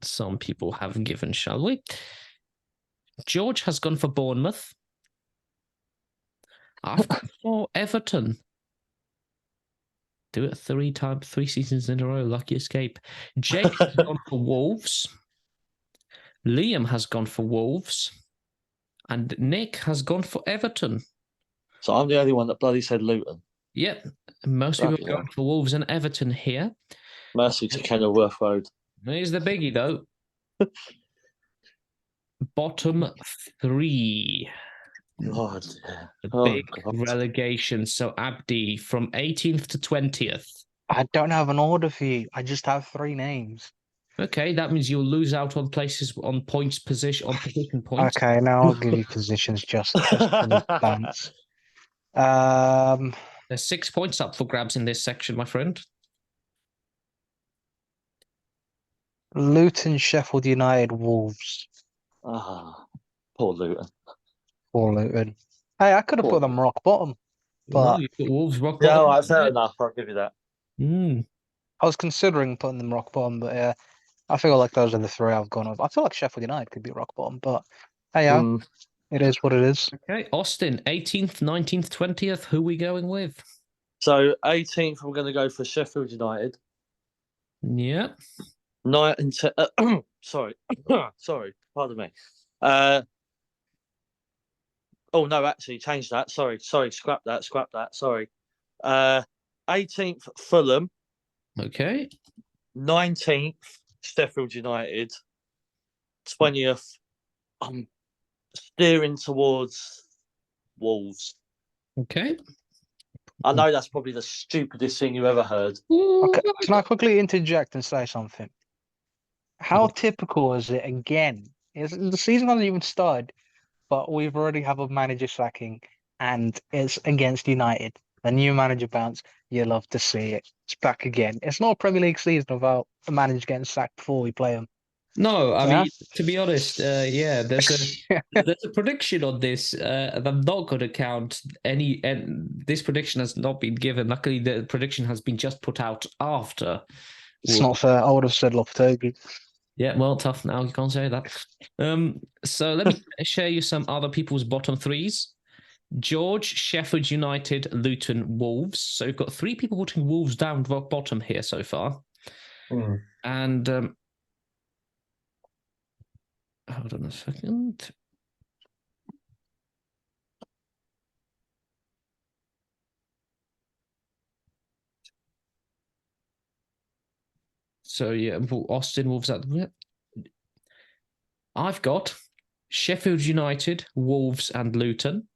some people have given, shall we? George has gone for Bournemouth. I've gone for Everton. Do it 3 seasons in a row. Lucky escape. Jake has gone for Wolves. Liam has gone for Wolves. And Nick has gone for Everton. So I'm the only one that bloody said Luton. Yep. Most people are going for Wolves and Everton here. Mercy to Kenilworth Road. Here's the biggie, though. Bottom 3. God. The big relegation. So Abdi from 18th to 20th. I don't have an order for you. I just have 3 names. Okay, that means you'll lose out on places on position points. Okay, now I'll give you positions just for the balance. There's 6 points up for grabs in this section, my friend. Luton, Sheffield United, Wolves. Poor Luton. Poor Luton. Hey, I could have put them rock bottom, but no, you put Wolves rock yeah, bottom. right, fair enough. I'll give you that. I was considering putting them rock bottom, but yeah, I feel like those are the 3 I've gone with. I feel like Sheffield United could be rock bottom, but hey, it is what it is. Okay, Austin, 18th, 19th, 20th. Who are we going with? So 18th, I'm going to go for Sheffield United. Yeah. 19th, sorry, pardon me. Oh no, actually, change that. Sorry, scrap that. Sorry. 18th, Fulham. Okay. 19th, Sheffield United. 20th, I'm steering towards Wolves. Okay. I know that's probably the stupidest thing you ever heard. Okay, can I quickly interject and say something? How typical is it again? The season hasn't even started, but we've already have a manager sacking, and it's against United. The new manager bounce. You love to see it. It's back again. It's not a Premier League season without a manager getting sacked before we play them. No, I mean, to be honest, yeah, there's a prediction on this, and I'm not going to count any. And this prediction has not been given. Luckily, the prediction has been just put out after. It's not fair. I would have said Lopetegui. Yeah, well, tough now. You can't say that. So let me share you some other people's bottom threes. George, Sheffield United, Luton, Wolves. So we've got three people putting Wolves down rock bottom here so far. And hold on a second. So yeah, Austin Wolves at the I've got Sheffield United, Wolves, and Luton.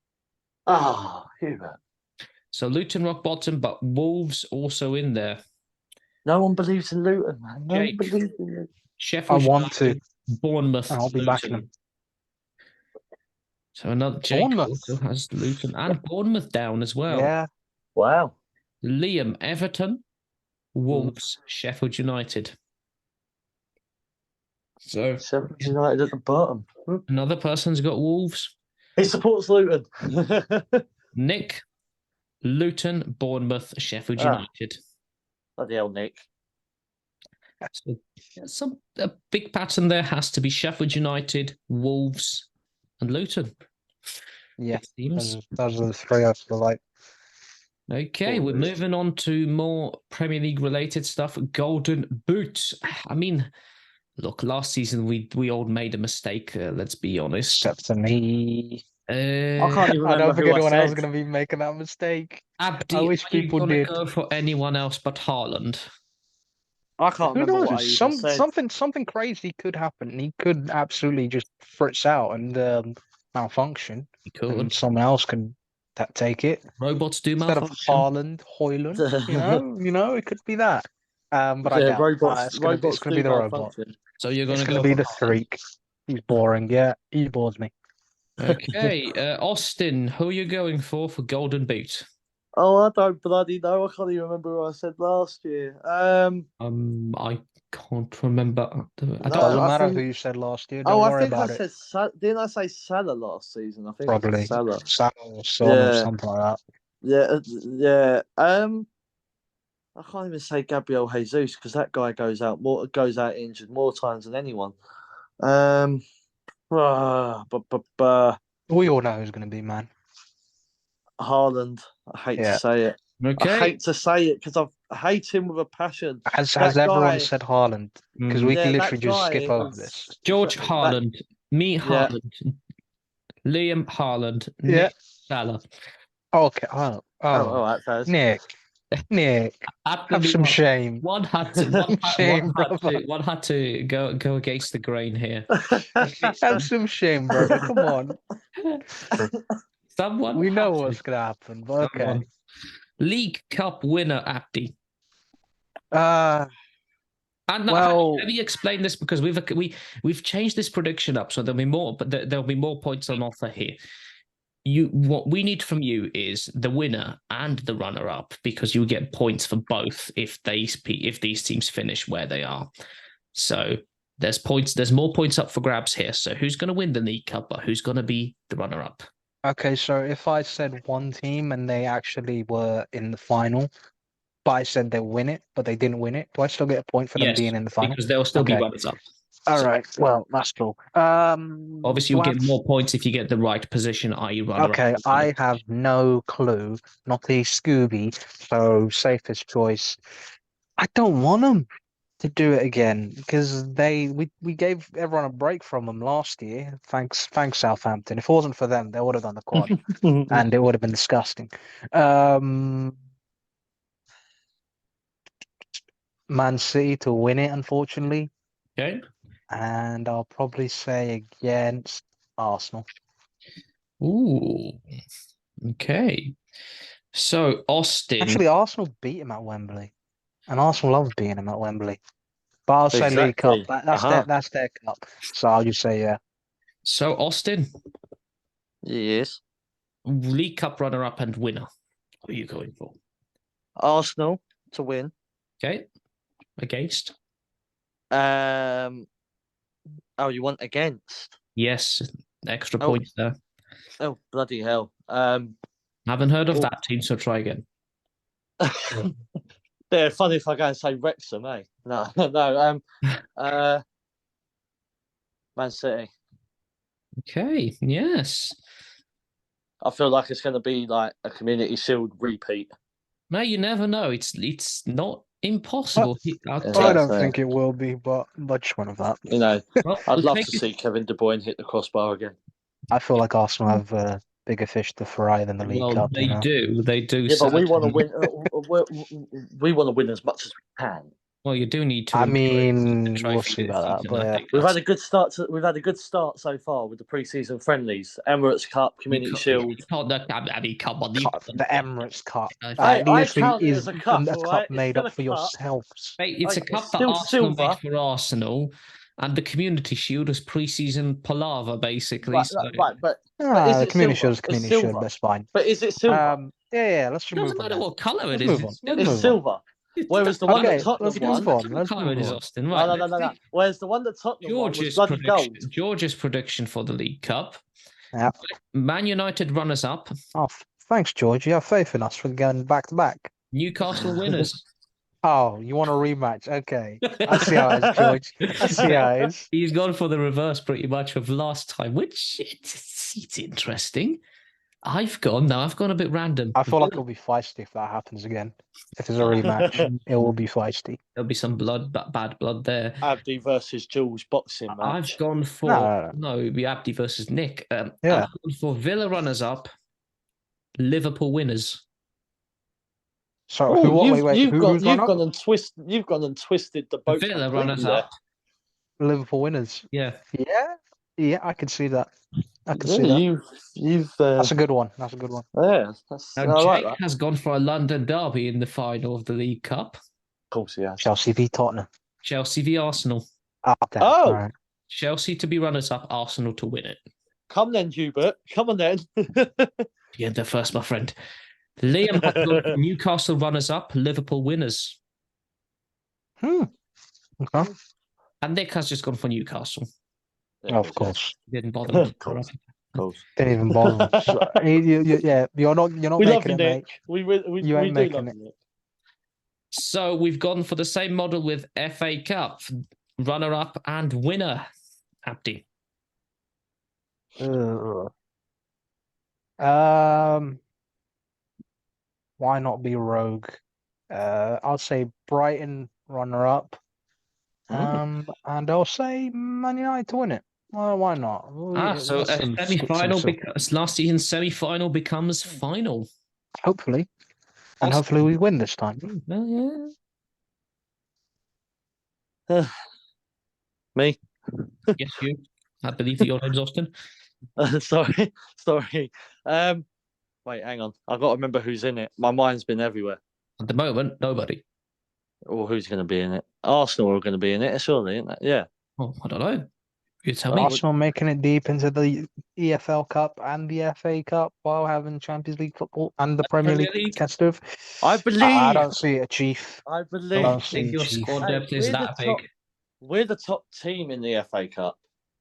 Hubert. So Luton rock bottom, but Wolves also in there. No one believes in Luton, man. No one Jake. believes in Luton. Sheffield I want United, to. Bournemouth, I'll be backing Luton. them. So another Jake Bournemouth. also has Luton and Bournemouth down as well. Yeah. Wow. Liam, Everton, Wolves, Sheffield United. So Sheffield United at the bottom. another person's got Wolves. He supports Luton. Nick, Luton, Bournemouth, Sheffield United. Bloody hell, Nick. So a big pattern there has to be Sheffield United, Wolves, and Luton. Yeah, It seems. those are the three I feel like. Okay, we're moving on to more Premier League related stuff. Golden Boot. I mean, look, last season we all made a mistake. Let's be honest. Except for me. I can't even remember I don't think who anyone I else is said. going to be making that mistake. Abdi, I wish are you people gonna did. go for anyone else but Haaland? I can't Who remember what I knows? even said. Something crazy could happen. He could absolutely just fritz out and malfunction, He could. and someone else can take it Robots do instead of malfunction. Haaland, Hoyland. It could be that. But I doubt. robots. It's gonna Robots be do the robot. malfunction. So you're It's gonna gonna go be for the Haaland. freak. He's boring. Yeah, he bores me. Okay, Austin, who are you going for Golden Boot? Oh, I don't bloody know. I can't even remember what I said last year. I can't remember. I don't. Doesn't I matter think. who you said last year. Oh, Don't I worry think I about it. said. Didn't I say Salah last season? I think I Probably said Salah. Salah or Son or something like that. Yeah. I can't even say Gabriel Jesus because that guy goes out injured more times than anyone. We all know who's going to be, man. Haaland. I hate to say it. Okay. I hate to say it because I hate him with a passion. Has That everyone guy- said Haaland? Because we can that literally just guy skip over is- this. George that- Haaland, me Yeah. Haaland, Liam Haaland, Yeah. Nick Salah. Okay. all right, Faz. Nick, have some shame. One had to. Shame, brother. One had to go against the grain here. Have some shame, brother. Come on. Someone. We know had what's to. going to happen, but okay. Someone. League Cup winner Abdi. And now, Well- let me explain this because we've changed this prediction up, so there'll be more, but there'll be more points on offer here. What we need from you is the winner and the runner-up because you get points for both if these teams finish where they are. So there's more points up for grabs here. So who's going to win the League Cup, but who's going to be the runner-up? Okay, so if I said one team and they actually were in the final, but I said they win it, but they didn't win it, do I still get a point for them being in the final? Because they'll still be Okay. runners-up. All right. Well, that's cool. Obviously, you'll get more points if you get the right position, i.e. runner-up. Okay, I have no clue. Not a Scooby, so safest choice. I don't want them to do it again because we gave everyone a break from them last year. Thanks Southampton. If it wasn't for them, they would have done the quad, and it would have been disgusting. Man City to win it, unfortunately. Okay. And I'll probably say against Arsenal. Ooh. Okay. So Austin. Actually, Arsenal beat him at Wembley, and Arsenal love beating him at Wembley. But I'll say League Cup. That's their cup. So I'll just say yeah. So Austin. Yes. League Cup runner-up and winner. Who are you going for? Arsenal to win. Okay. Against? Oh, you want against? Yes. Extra points there. Oh, bloody hell. Haven't heard of that team, so try again. Yeah, funny if I go and say Wrexham, eh? No. Man City. Okay, yes. I feel like it's going to be like a Community Shield repeat. No, you never know. It's not impossible. I'll Yeah. I take- don't so- think it will be, but just one of that. You know, well, I'd we'll love take to it. see Kevin De Bruyne hit the crossbar again. I feel like Arsenal have bigger fish to fry than the League Well, Cup. they You know? do. They do. Yeah, but we want to certainly. win. We want to win as much as we can. Well, you do need to I enjoy the mean, we'll trophy see this about that. season, But I yeah, think We've that's- had a good start. We've had a good start so far with the pre-season friendlies, Emirates Cup, Community Shield. You can't, I mean, come on. the Emirates Cup. I It I literally count it is as a cup, all right? cup It's made still up a for cup. yourselves. Mate, it's a Like, cup it's that still Arsenal silver. made for Arsenal, and the Community Shield is pre-season palaver, basically. Right, so but is The it community silver? shield is It's community shield. silver. That's fine. But is it silver? Yeah. Let's just it move doesn't on. matter Then. what colour it Let's is. move on. It's Let's It's move on. silver. It Whereas the doesn't one matter- that Tottenham let's won. move on. What Let's colour move it is, on. Austin. Right, No. Whereas the one that Tottenham won was bloody gold. George's prediction for the League Cup. Yeah. Man United runners-up. Oh, thanks, George. You have faith in us for going back to back. Newcastle winners. Oh, you want a rematch? Okay. I see how it is, George. I see how it is. He's gone for the reverse pretty much of last time, which it's interesting. I've gone a bit random. I feel like it'll be feisty if that happens again. If there's a rematch, it will be feisty. There'll be some bad blood there. Abdi versus Jules boxing match. I've gone for No. it'd be Abdi versus Nick. Yeah. I've gone for Villa runners up, Liverpool winners. So You've who's gone run-up? and twisted the boat. Villa completely runners there. up. Liverpool winners. Yeah. Yeah, I can see that. I can see that. You've That's a good one. That's a good one. yeah. I Now like Jake that. has gone for a London derby in the final of the League Cup. Of course, yeah. Chelsea v Tottenham. Chelsea v Arsenal. Damn. Oh! All right. Chelsea to be runners up, Arsenal to win it. Come then, Hubert. Come on then. Yeah, the first, my friend. Liam has gone for Newcastle runners up, Liverpool winners. Okay. And Nick has just gone for Newcastle. Of course. Didn't bother. Of course. Didn't even bother. You're not We love making you, it, Nick. mate. We You ain't do making love it. you, Nick. So we've gone for the same model with FA Cup, runner up and winner. Abdi. Ugh. Why not be rogue? I'll say Brighton runner up. And I'll say Man United to win it. Well, why not? So a semi-final because last season's semi-final becomes final. Hopefully. And hopefully we win this time. Well, yeah. Me? Yes, you. I believe that your name's Austin. Sorry. Wait, hang on. I've got to remember who's in it. My mind's been everywhere. At the moment, nobody. Or who's going to be in it? Arsenal are going to be in it, surely, isn't it? Yeah. Oh, I don't know. You tell me. Arsenal making it deep into the EFL Cup and the FA Cup while having Champions League football and the Premier League competitive. I believe. I don't see it, Chief. I I believe. don't don't see think your Chief. squad depth is we're that the big. top- We're the top team in the FA Cup.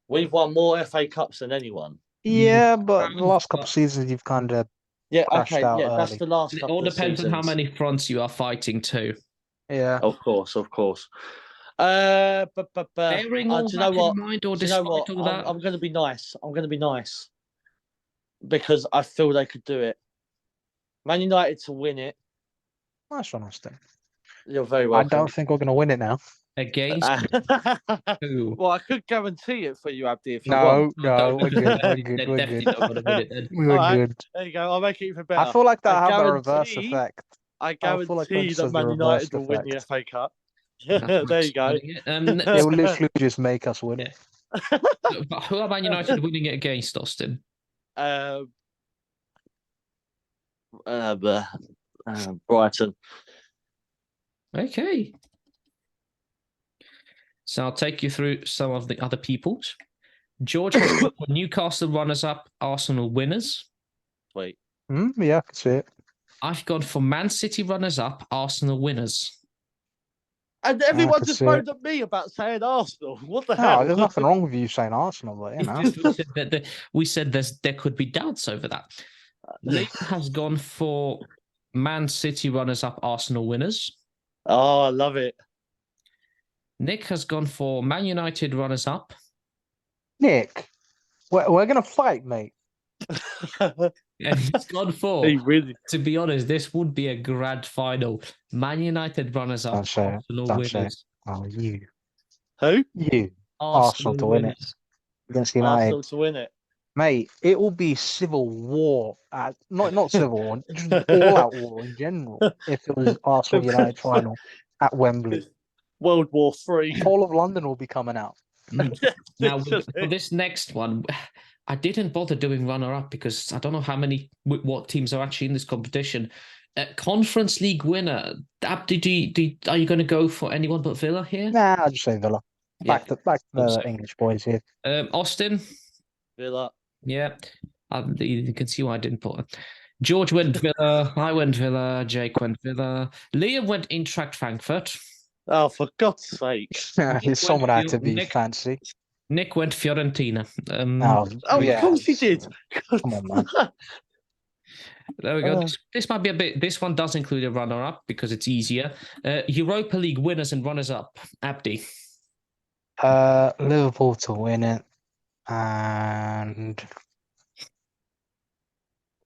We've won more FA Cups than anyone. Yeah, but the last couple of seasons you've kind of Yeah, crashed okay, out yeah, that's early. the last It couple all of depends on how seasons. many fronts you are fighting too. Yeah. Of course. Bearing all do you know that what? in mind, or Do you know despite what? all that, I'm going to be nice. I'm going to be nice because I feel they could do it. Man United to win it. Nice one, Austin. You're very I welcome. don't think we're going to win it now. against who? Well, I could guarantee it for you, Abdi, if you No, want. no, we're good. We're They're good. We're definitely good. not going to win it then. We're Alright. good. There you go. I'll make it even better. I feel like that I have a reverse guarantee- effect. I I feel like guarantee this that has the Man reverse United will win the effect. FA Cup. There you go. It will literally just make us win it. But who are Man United winning it against, Austin? Brighton. Okay. So I'll take you through some of the other people's. George has got Newcastle runners-up, Arsenal winners. Wait. Yeah, I can see it. I've gone for Man City runners-up, Arsenal winners. And everyone can just see moaned at me about saying Arsenal. What the No, hell? there's nothing wrong with you saying Arsenal, but you know. We said there could be doubts over that. Lee has gone for Man City runners-up, Arsenal winners. Oh, I love it. Nick has gone for Man United runners-up, Nick, we're gonna fight, mate. And he's gone for. He really. To be honest, this would be a grand final. Man United runners up, Don't say it. Arsenal Don't say it. winners. Oh, you. Who? Arsenal to win it winners. against United. Arsenal to win it. Mate, it will be civil war. Not civil war, just all out war in general. If it was Arsenal United final at Wembley, World War Three. whole of London will be coming out. Now, for this next one, I didn't bother doing runner-up because I don't know what teams are actually in this competition. Conference League winner, Abdi, are you going to go for anyone but Villa here? Nah, I'll just say Villa. Back to the English boys here. Austin? Villa. Yeah. You can see why I didn't put it. George went Villa, I went Villa, Jake went Villa, Liam went Eintracht Frankfurt. Oh, for God's sake. It's someone I had to be fancy. Nick went Fiorentina. Of course he did. Come on, man. There we go. This might be a bit. This one does include a runner-up because it's easier. Europa League winners and runners-up. Abdi. Liverpool to win it, and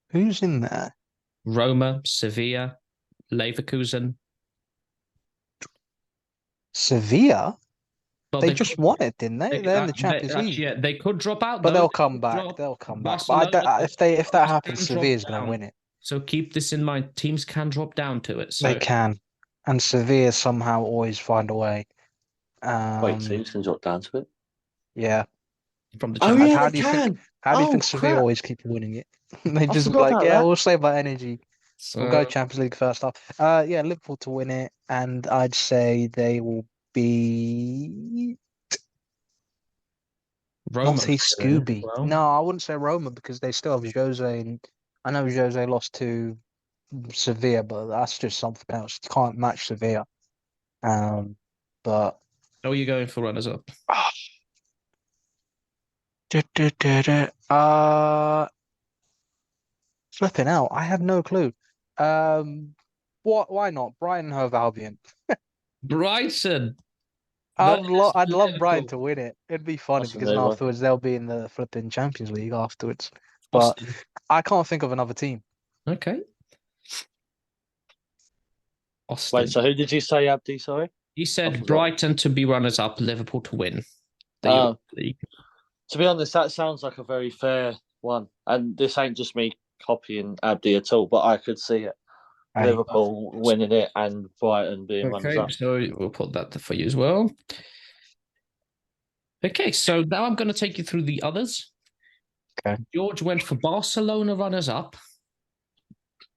who's in there? Roma, Sevilla, Leverkusen. Sevilla. But they just won it, didn't they? They're in the Champions League. Yeah, they could drop out, but they'll come back. They'll come back. But if that happens, Sevilla's going to win it. So keep this in mind. Teams can drop down to it. So. They can, and Sevilla somehow always find a way. Wait, teams can drop down to it. Yeah. From the yeah, how do you think Sevilla always keep winning it? They just we'll save our energy. So, we'll go Champions League first up. Yeah, Liverpool to win it, and I'd say they will be Roma. Not say Scooby. Well. No, I wouldn't say Roma because they still have Jose, and I know Jose lost to Sevilla, but that's just something else. You can't match Sevilla. But how are you going for runners up? Flipping out. I have no clue. Why not? Brighton Hove Albion. Brighton. I'd love Brighton to win it. It'd be funny because afterwards they'll be in the flipping Champions League afterwards. But I can't think of another team. Okay. Austin. Wait, so who did you say, Abdi? Sorry? You said Brighton to be runners up, Liverpool to win. To be honest, that sounds like a very fair one. And this ain't just me copying Abdi at all, but I could see it. Liverpool winning it and Brighton being runners up. So we'll put that for you as well. Okay, so now I'm going to take you through the others. Okay. George went for Barcelona runners up,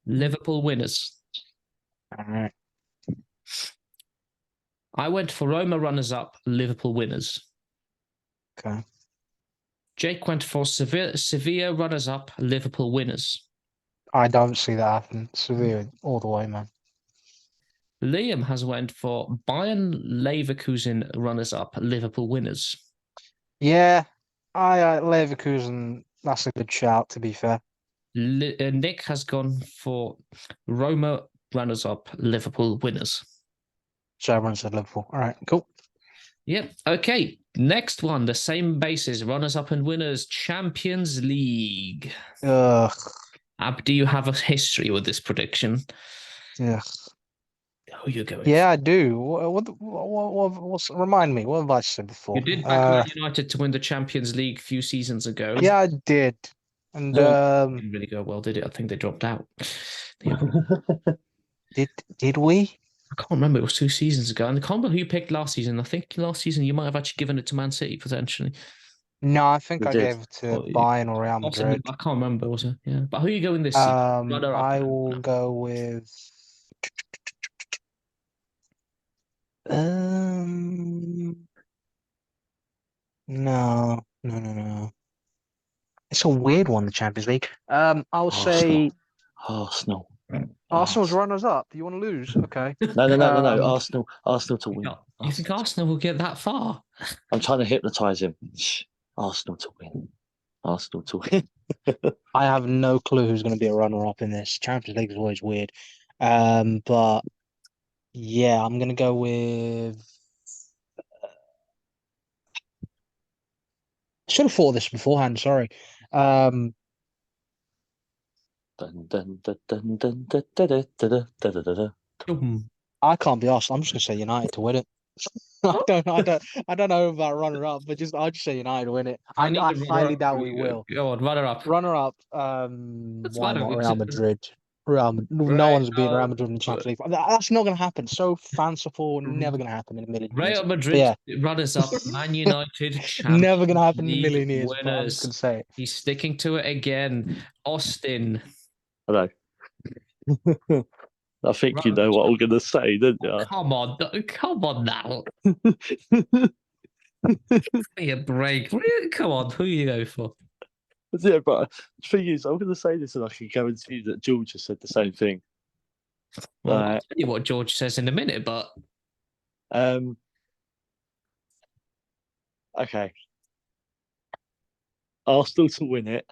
Liverpool winners. All right. I went for Roma runners up, Liverpool winners. Okay. Jake went for Sevilla runners up, Liverpool winners. I don't see that happen. Sevilla all the way, man. Liam has went for Bayern Leverkusen runners up, Liverpool winners. Yeah, Leverkusen. That's a good shout. To be fair, Nick has gone for Roma runners up, Liverpool winners. So everyone said Liverpool. All right, cool. Yep. Okay. Next one, the same basis, runners up and winners, Champions League. Do you have a history with this prediction? Yeah. Who are you going? Yeah, I do. What's remind me? What have I said before? You did back Man United to win the Champions League a few seasons ago. Yeah, I did. And didn't really go well, did it? I think they dropped out. Did we? I can't remember. It was 2 seasons ago. And I can't remember who you picked last season. I think last season you might have actually given it to Man City potentially. No, I think I gave it to Bayern or Real Madrid. I can't remember, was it? Yeah. But who are you going this season? I will go with No. It's a weird one, the Champions League. I'll say Arsenal. Arsenal's runners up. You want to lose? Okay. No. Arsenal to win. You think Arsenal will get that far? I'm trying to hypnotise him. Arsenal to win. Arsenal to win. I have no clue who's going to be a runner-up in this. Champions League is always weird. But yeah, I'm going to go with Should have thought of this beforehand. Sorry. Dun, dun, dun, dun, dun, dun, dun, dun, dun, dun, dun, dun. I can't be asked. I'm just gonna say United to win it. I don't know about runner up, but I'll just say United to win it. I need I the highly runner-up. doubt we will. Go on, runner up. Runner up, What's why runner not up? Real Madrid? No Right, one's beaten Real Madrid in the Champions League. That's not gonna happen. So fanciful, never gonna happen in a million years. Real But Madrid runners up, Man United never gonna Champions happen in a League million years. But I'm just winners. gonna say He's sticking to it again. Austin. Hello. it. I think you know what I'm going to say, don't you? Come on now. Give me a break. Come on, who you go for? Yeah, but the thing is, I'm going to say this and I can guarantee that George has said the same thing. Well, I'll tell you what George says in a minute, but okay. Arsenal to win it.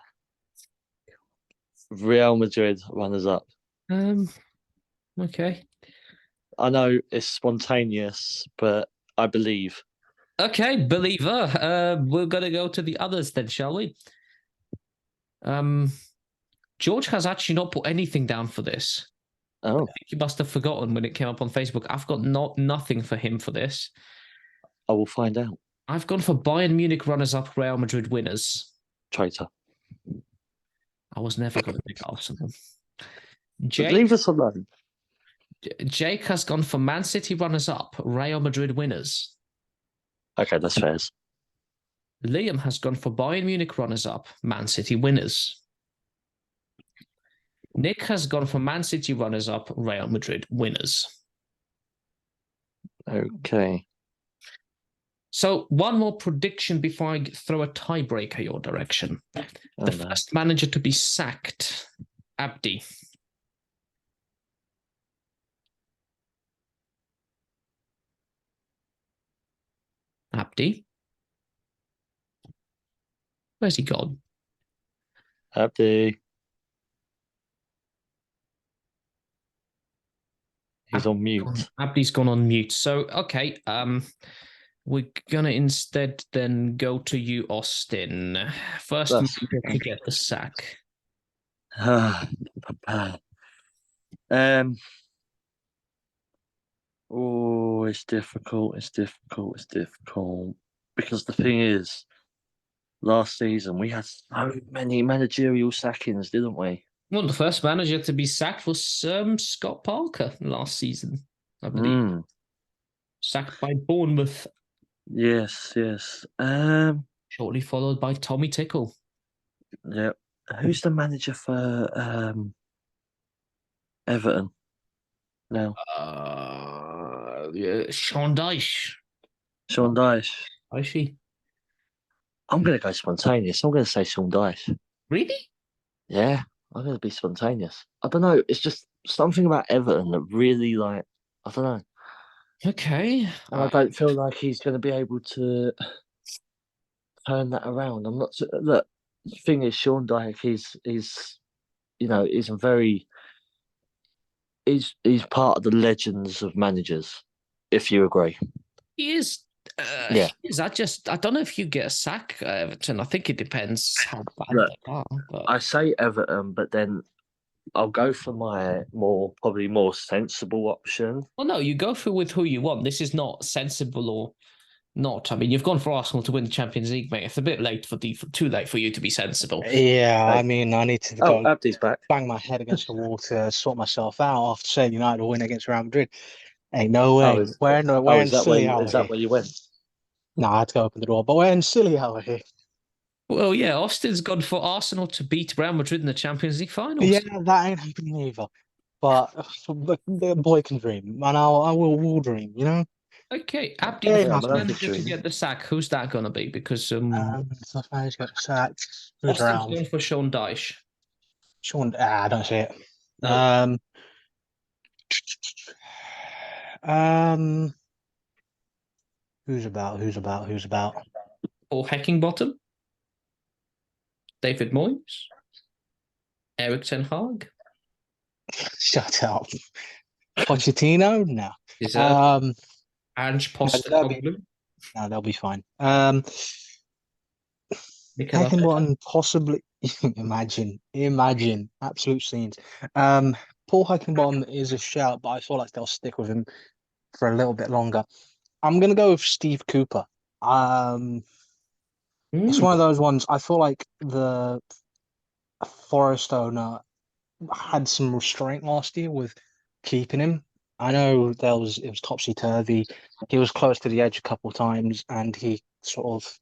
Real Madrid runners up. Okay. I know it's spontaneous, but I believe. Okay, believer. We're gonna go to the others then, shall we? George has actually not put anything down for this. Oh, I think he must have forgotten when it came up on Facebook. I've got nothing for him for this. I will find out. I've gone for Bayern Munich runners-up, Real Madrid winners. Traitor. I was never going to pick Arsenal. Leave us alone. Jake has gone for Man City runners-up, Real Madrid winners. Okay, that's fair. Liam has gone for Bayern Munich runners-up, Man City winners. Nick has gone for Man City runners-up, Real Madrid winners. Okay. So one more prediction before I throw a tiebreaker your direction. The first manager to be sacked, Abdi. Abdi? Where's he gone? Abdi. He's on mute. Abdi's gone on mute. So, okay. We're gonna instead then go to you, Austin. First manager to get the sack. Oh, it's difficult. It's difficult. It's difficult. Because the thing is, last season we had so many managerial sackings, didn't we? Well, the first manager to be sacked was Scott Parker last season, I believe. Sacked by Bournemouth. Yes, yes. Shortly followed by Tommy Tickle. Yeah. Who's the manager for Everton now? Sean Dyche. Sean Dyche. Dyche. I'm going to go spontaneous. I'm going to say Sean Dyche. Really? Yeah, I'm going to be spontaneous. I don't know. It's just something about Everton that really, I don't know. Okay. And I don't feel like he's going to be able to turn that around. I'm not. Look, the thing is, Sean Dyche, he's part of the legends of managers. If you agree, he is. Yeah. He is. I don't know if you get a sack, Everton. I think it depends how bad they are. But... I say Everton, but then I'll go for my probably more sensible option. Well, no, you go for with who you want. This is not sensible or not. I mean, you've gone for Arsenal to win the Champions League, mate. It's a bit late too late for you to be sensible. Yeah, I mean, I need to go Abdi's back. Bang my head against the wall to sort myself out after saying United will win against Real Madrid. Ain't no way. Is that where you went? No, I had to go open the door, but we're in silly hour here. Well, yeah, Austin's gone for Arsenal to beat Real Madrid in the Champions League finals. Yeah, that ain't happening either. But the boy can dream, and I will dream, you know? Okay, Abdi, the first manager to get the sack. Who's that going to be? Because first manager to get the sack. Austin's going for Sean Dyche. I don't see it. No. Who's about? Paul Heckingbottom, David Moyes, Eric Ten Hag. Shut up. Pochettino? No. Ange Postecoglou. No, they'll be fine. Nick and Arteta. Heckingbottom possibly. Imagine absolute scenes. Paul Heckingbottom is a shout, but I feel like they'll stick with him for a little bit longer. I'm gonna go with Steve Cooper. It's one of those ones. I feel like the Forest owner had some restraint last year with keeping him. I know it was topsy turvy. He was close to the edge a couple times, and he sort of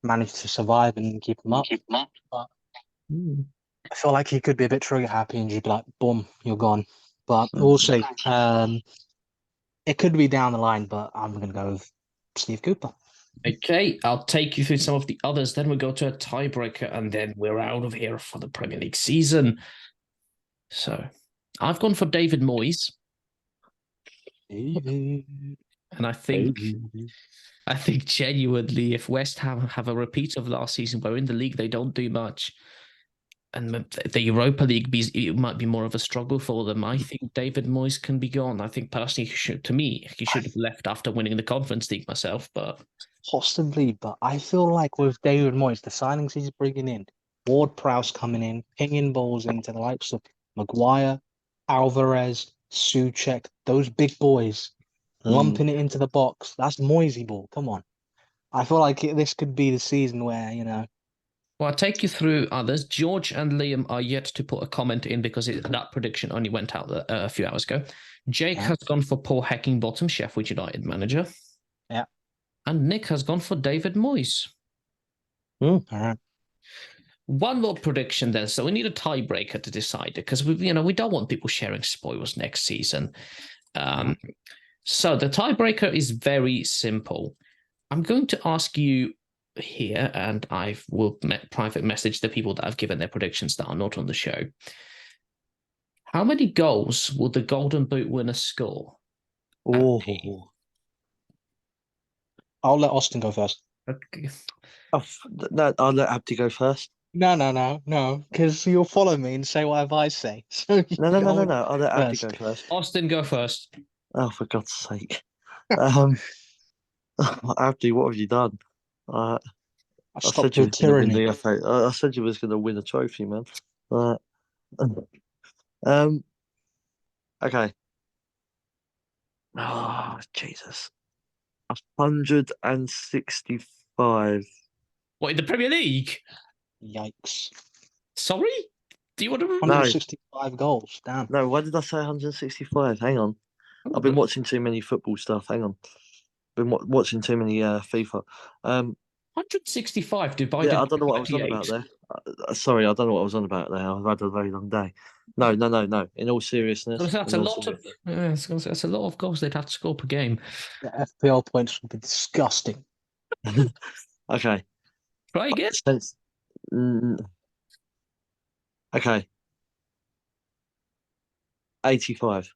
managed to survive and keep him up. But I feel like he could be a bit trigger happy and just be like, "Boom, you're gone." But we'll see. It could be down the line, but I'm gonna go with Steve Cooper. Okay, I'll take you through some of the others. Then we'll go to a tiebreaker, and then we're out of here for the Premier League season. So, I've gone for David Moyes, and I think genuinely, if West Ham have a repeat of last season, where in the league they don't do much, and the Europa League it might be more of a struggle for them. I think David Moyes can be gone. I think personally, he should have left after winning the Conference League myself, but. Possibly, but I feel like with David Moyes, the signings he's bringing in, Ward Prowse coming in, pinging balls into the likes of Maguire, Alvarez, Souček, those big boys, lumping it into the box. That's Moisey ball. Come on. I feel like this could be the season where, Well, I'll take you through others. George and Liam are yet to put a comment in because that prediction only went out a few hours ago. Jake has gone for Paul Heckingbottom, Sheffield United manager. Yeah. And Nick has gone for David Moyes. All right. One more prediction then. So we need a tiebreaker to decide it because we don't want people sharing spoils next season. So the tiebreaker is very simple. I'm going to ask you here, and I will private message the people that have given their predictions that are not on the show. How many goals will the Golden Boot winner score? Oh, I'll let Austin go first. Okay. no, I'll let Abdi go first. No, because you'll follow me and say whatever I say. So No. I'll let Abdi go first. Austin, go first. Oh, for God's sake. Abdi, what have you done? I said you was going to win the FA. I said you was going to win a trophy, man. Okay. Oh, Jesus. 165. What, in the Premier League? Yikes. Sorry? Do you want to... 165 goals, damn. No, why did I say 165? Hang on. I've been watching too many football stuff. Hang on. Been watching too many FIFA. 165 divided I don't know what I was on about there. Sorry, I don't know what I was on about there. I've had a very long day. No. In all seriousness. That's a lot of that's a lot of goals they'd have to score per game. The FPL points would be disgusting. Okay. Try again. Okay. 85.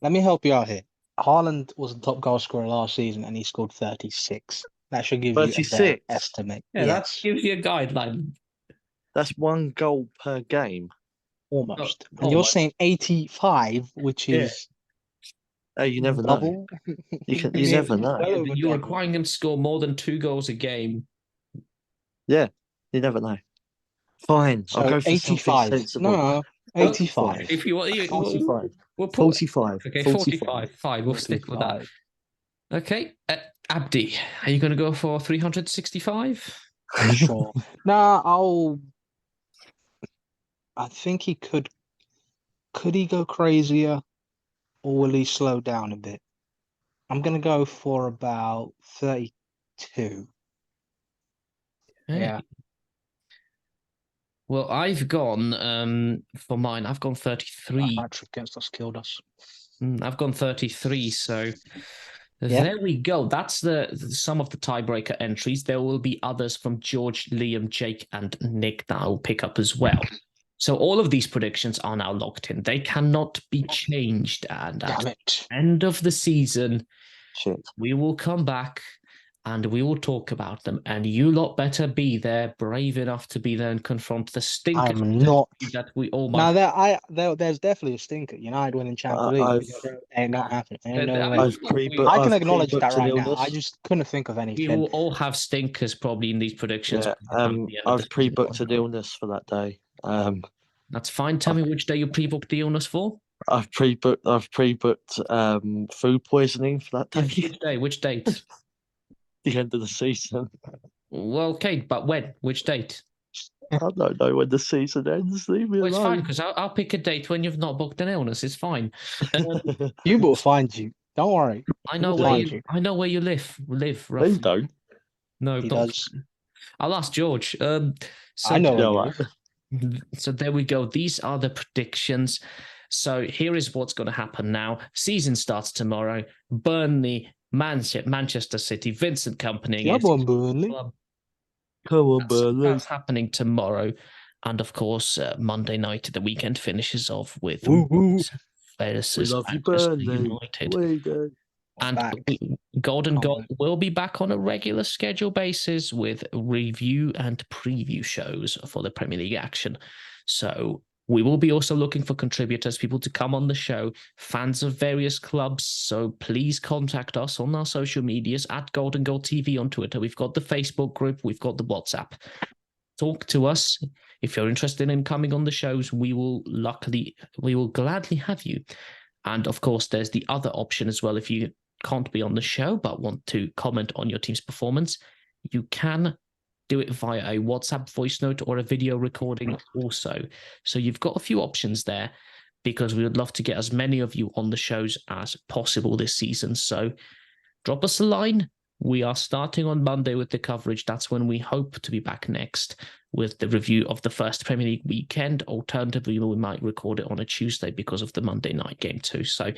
Let me help you out here. Haaland was the top goal scorer last season and he scored 36. That should give 36? You a better estimate. Yeah, that gives you a guideline. That's one goal per game. Almost. And you're saying 85, which is Hey, you never know. You never know. You're requiring him to score more than 2 goals a game. Yeah, you never know. Fine, so I'll go for 85. No, 85. If you want, 45. We'll put 45. Okay, 45. Fine, we'll stick with that. Okay, Abdi, are you going to go for 365? Sure. Nah, I think he could. Could he go crazier, or will he slow down a bit? I'm going to go for about 32. Okay. Yeah. Well, I've gone for mine. I've gone 33. Patrick against us killed us. I've gone 33. So there we go. That's the sum of the tiebreaker entries. There will be others from George, Liam, Jake, and Nick that I'll pick up as well. So all of these predictions are now locked in. They cannot be changed. And at the end of the season, we will come back and we will talk about them. And you lot better be there, brave enough to be there and confront the stinkers I'm not. that we all Now might. there's definitely a stinker. United winning Champions League. I've Ain't not happening. Ain't no I way. mean, I've pre I can I've acknowledge that pre-booked an right now. I illness. just couldn't think of we anything. will all have stinkers probably in these predictions. Yeah, by the end of the I've pre-booked season. an illness for that day. That's fine. Tell me which day you pre-booked the illness for. I've pre-booked food poisoning for that day. Which day? Which date? The end of the season. Well, okay, but when? Which date? I don't know when the season ends. Leave me Well, it's fine alone. because I'll pick a date when you've not booked an illness. It's fine. Hubert will find you. Don't worry. I know He'll where find you. I know where you live. Live They roughly. don't. No, He don't. does. I'll ask George. So I know Yeah, where you right. live. So there we go. These are the predictions. So here is what's going to happen now. Season starts tomorrow. Burnley, Manchester City, Vincent Company. Come on, Burnley. Come on, Burnley. That's happening tomorrow. And of course, Monday night, the weekend finishes off with Woo, woo. We versus love you, Manchester Burnley. United. We do. And Back. Golden Can't Goal wait. will be back on a regular schedule basis with review and preview shows for the Premier League action. So we will be also looking for contributors, people to come on the show, fans of various clubs. So please contact us on our social medias at Golden Goal TV on Twitter. We've got the Facebook group, we've got the WhatsApp. Talk to us. If you're interested in coming on the shows, we will gladly have you. And of course, there's the other option as well. If you can't be on the show but want to comment on your team's performance, you can do it via a WhatsApp voice note or a video recording also. So you've got a few options there because we would love to get as many of you on the shows as possible this season. So drop us a line. We are starting on Monday with the coverage. That's when we hope to be back next with the review of the first Premier League weekend. Alternatively, we might record it on a Tuesday because of the Monday night game too. So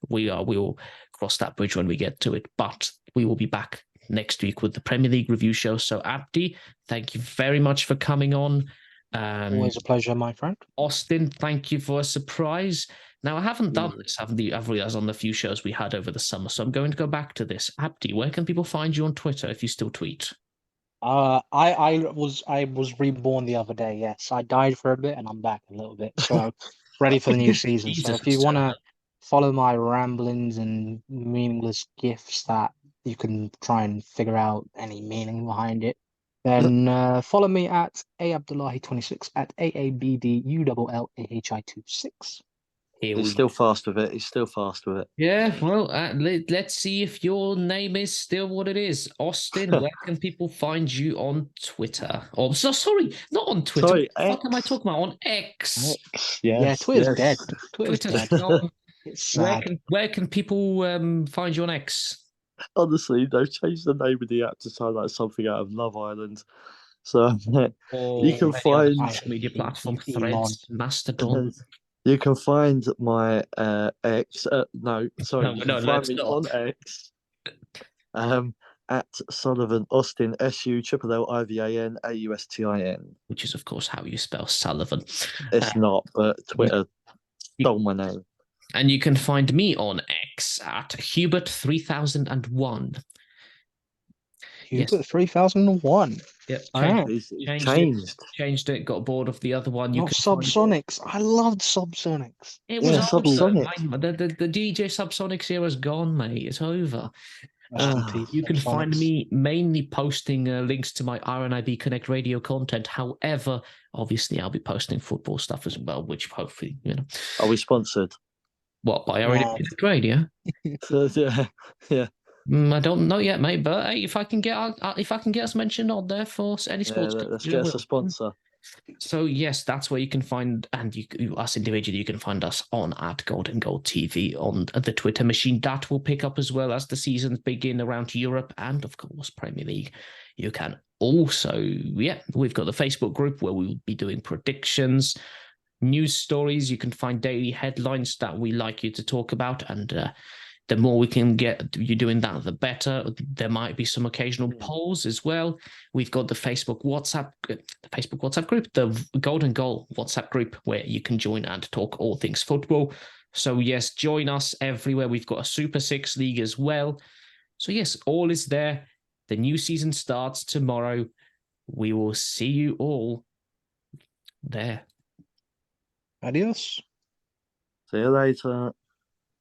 we will cross that bridge when we get to it. But we will be back next week with the Premier League review show. So Abdi, thank you very much for coming on. Always a pleasure, my friend. Austin, thank you for a surprise. Now, I haven't done this, I've realized on the few shows we had over the summer, so I'm going to go back to this. Abdi, where can people find you on Twitter if you still tweet? I was reborn the other day. Yes, I died for a bit and I'm back a little bit. So ready for the new season. So Jesus, if you want to follow my ramblings and meaningless gifs that you can try and figure out any meaning behind it, then follow me at aabdullahi26 at AABDULLAHI26. He's still fast with it. He's still fast with it. Yeah, well, let's see if your name is still what it is. Austin, where can people find you on Twitter? Oh, so sorry, not on Twitter. Sorry, what am I talking about? On X. Yes, Yeah, Twitter's dead. Twitter's dead. gone. It's sad. Where can people find you on X? Honestly, they've changed the name of the app to sound like something out of Love Island. So Or you can find social media platform, Threads, Mastodon. You can find my X. No, sorry, you can find me on X. At Sullivan Austin SULLIVAN AUSTIN. Which is, of course, how you spell Sullivan. It's not, but Twitter stole my name. And you can find me on X at Hubert3001. Hubert 3001. Yep, changed it. Got bored of the other one. Not Subsonics. I loved Subsonics. It was Subsonics. The DJ Subsonics era's gone, mate. It's over. You can find me mainly posting links to my RNIB Connect radio content. However, obviously, I'll be posting football stuff as well, which hopefully, Are we sponsored? What, by RNIB Connect radio? Yeah. I don't know yet, mate. But hey, if I can get us mentioned on there for any sports, let's get us a sponsor. So yes, that's where you can find, and us individually, you can find us on at Golden Goal TV on the Twitter machine. That will pick up as well as the seasons begin around Europe and of course Premier League. You can also, we've got the Facebook group where we will be doing predictions, news stories. You can find daily headlines that we like you to talk about, and the more we can get you doing that, the better. There might be some occasional polls as well. We've got the Facebook WhatsApp group, the Golden Goal WhatsApp group, where you can join and talk all things football. So yes, join us everywhere. We've got a Super Six League as well. So yes, all is there. The new season starts tomorrow. We will see you all there. Adios. See you later.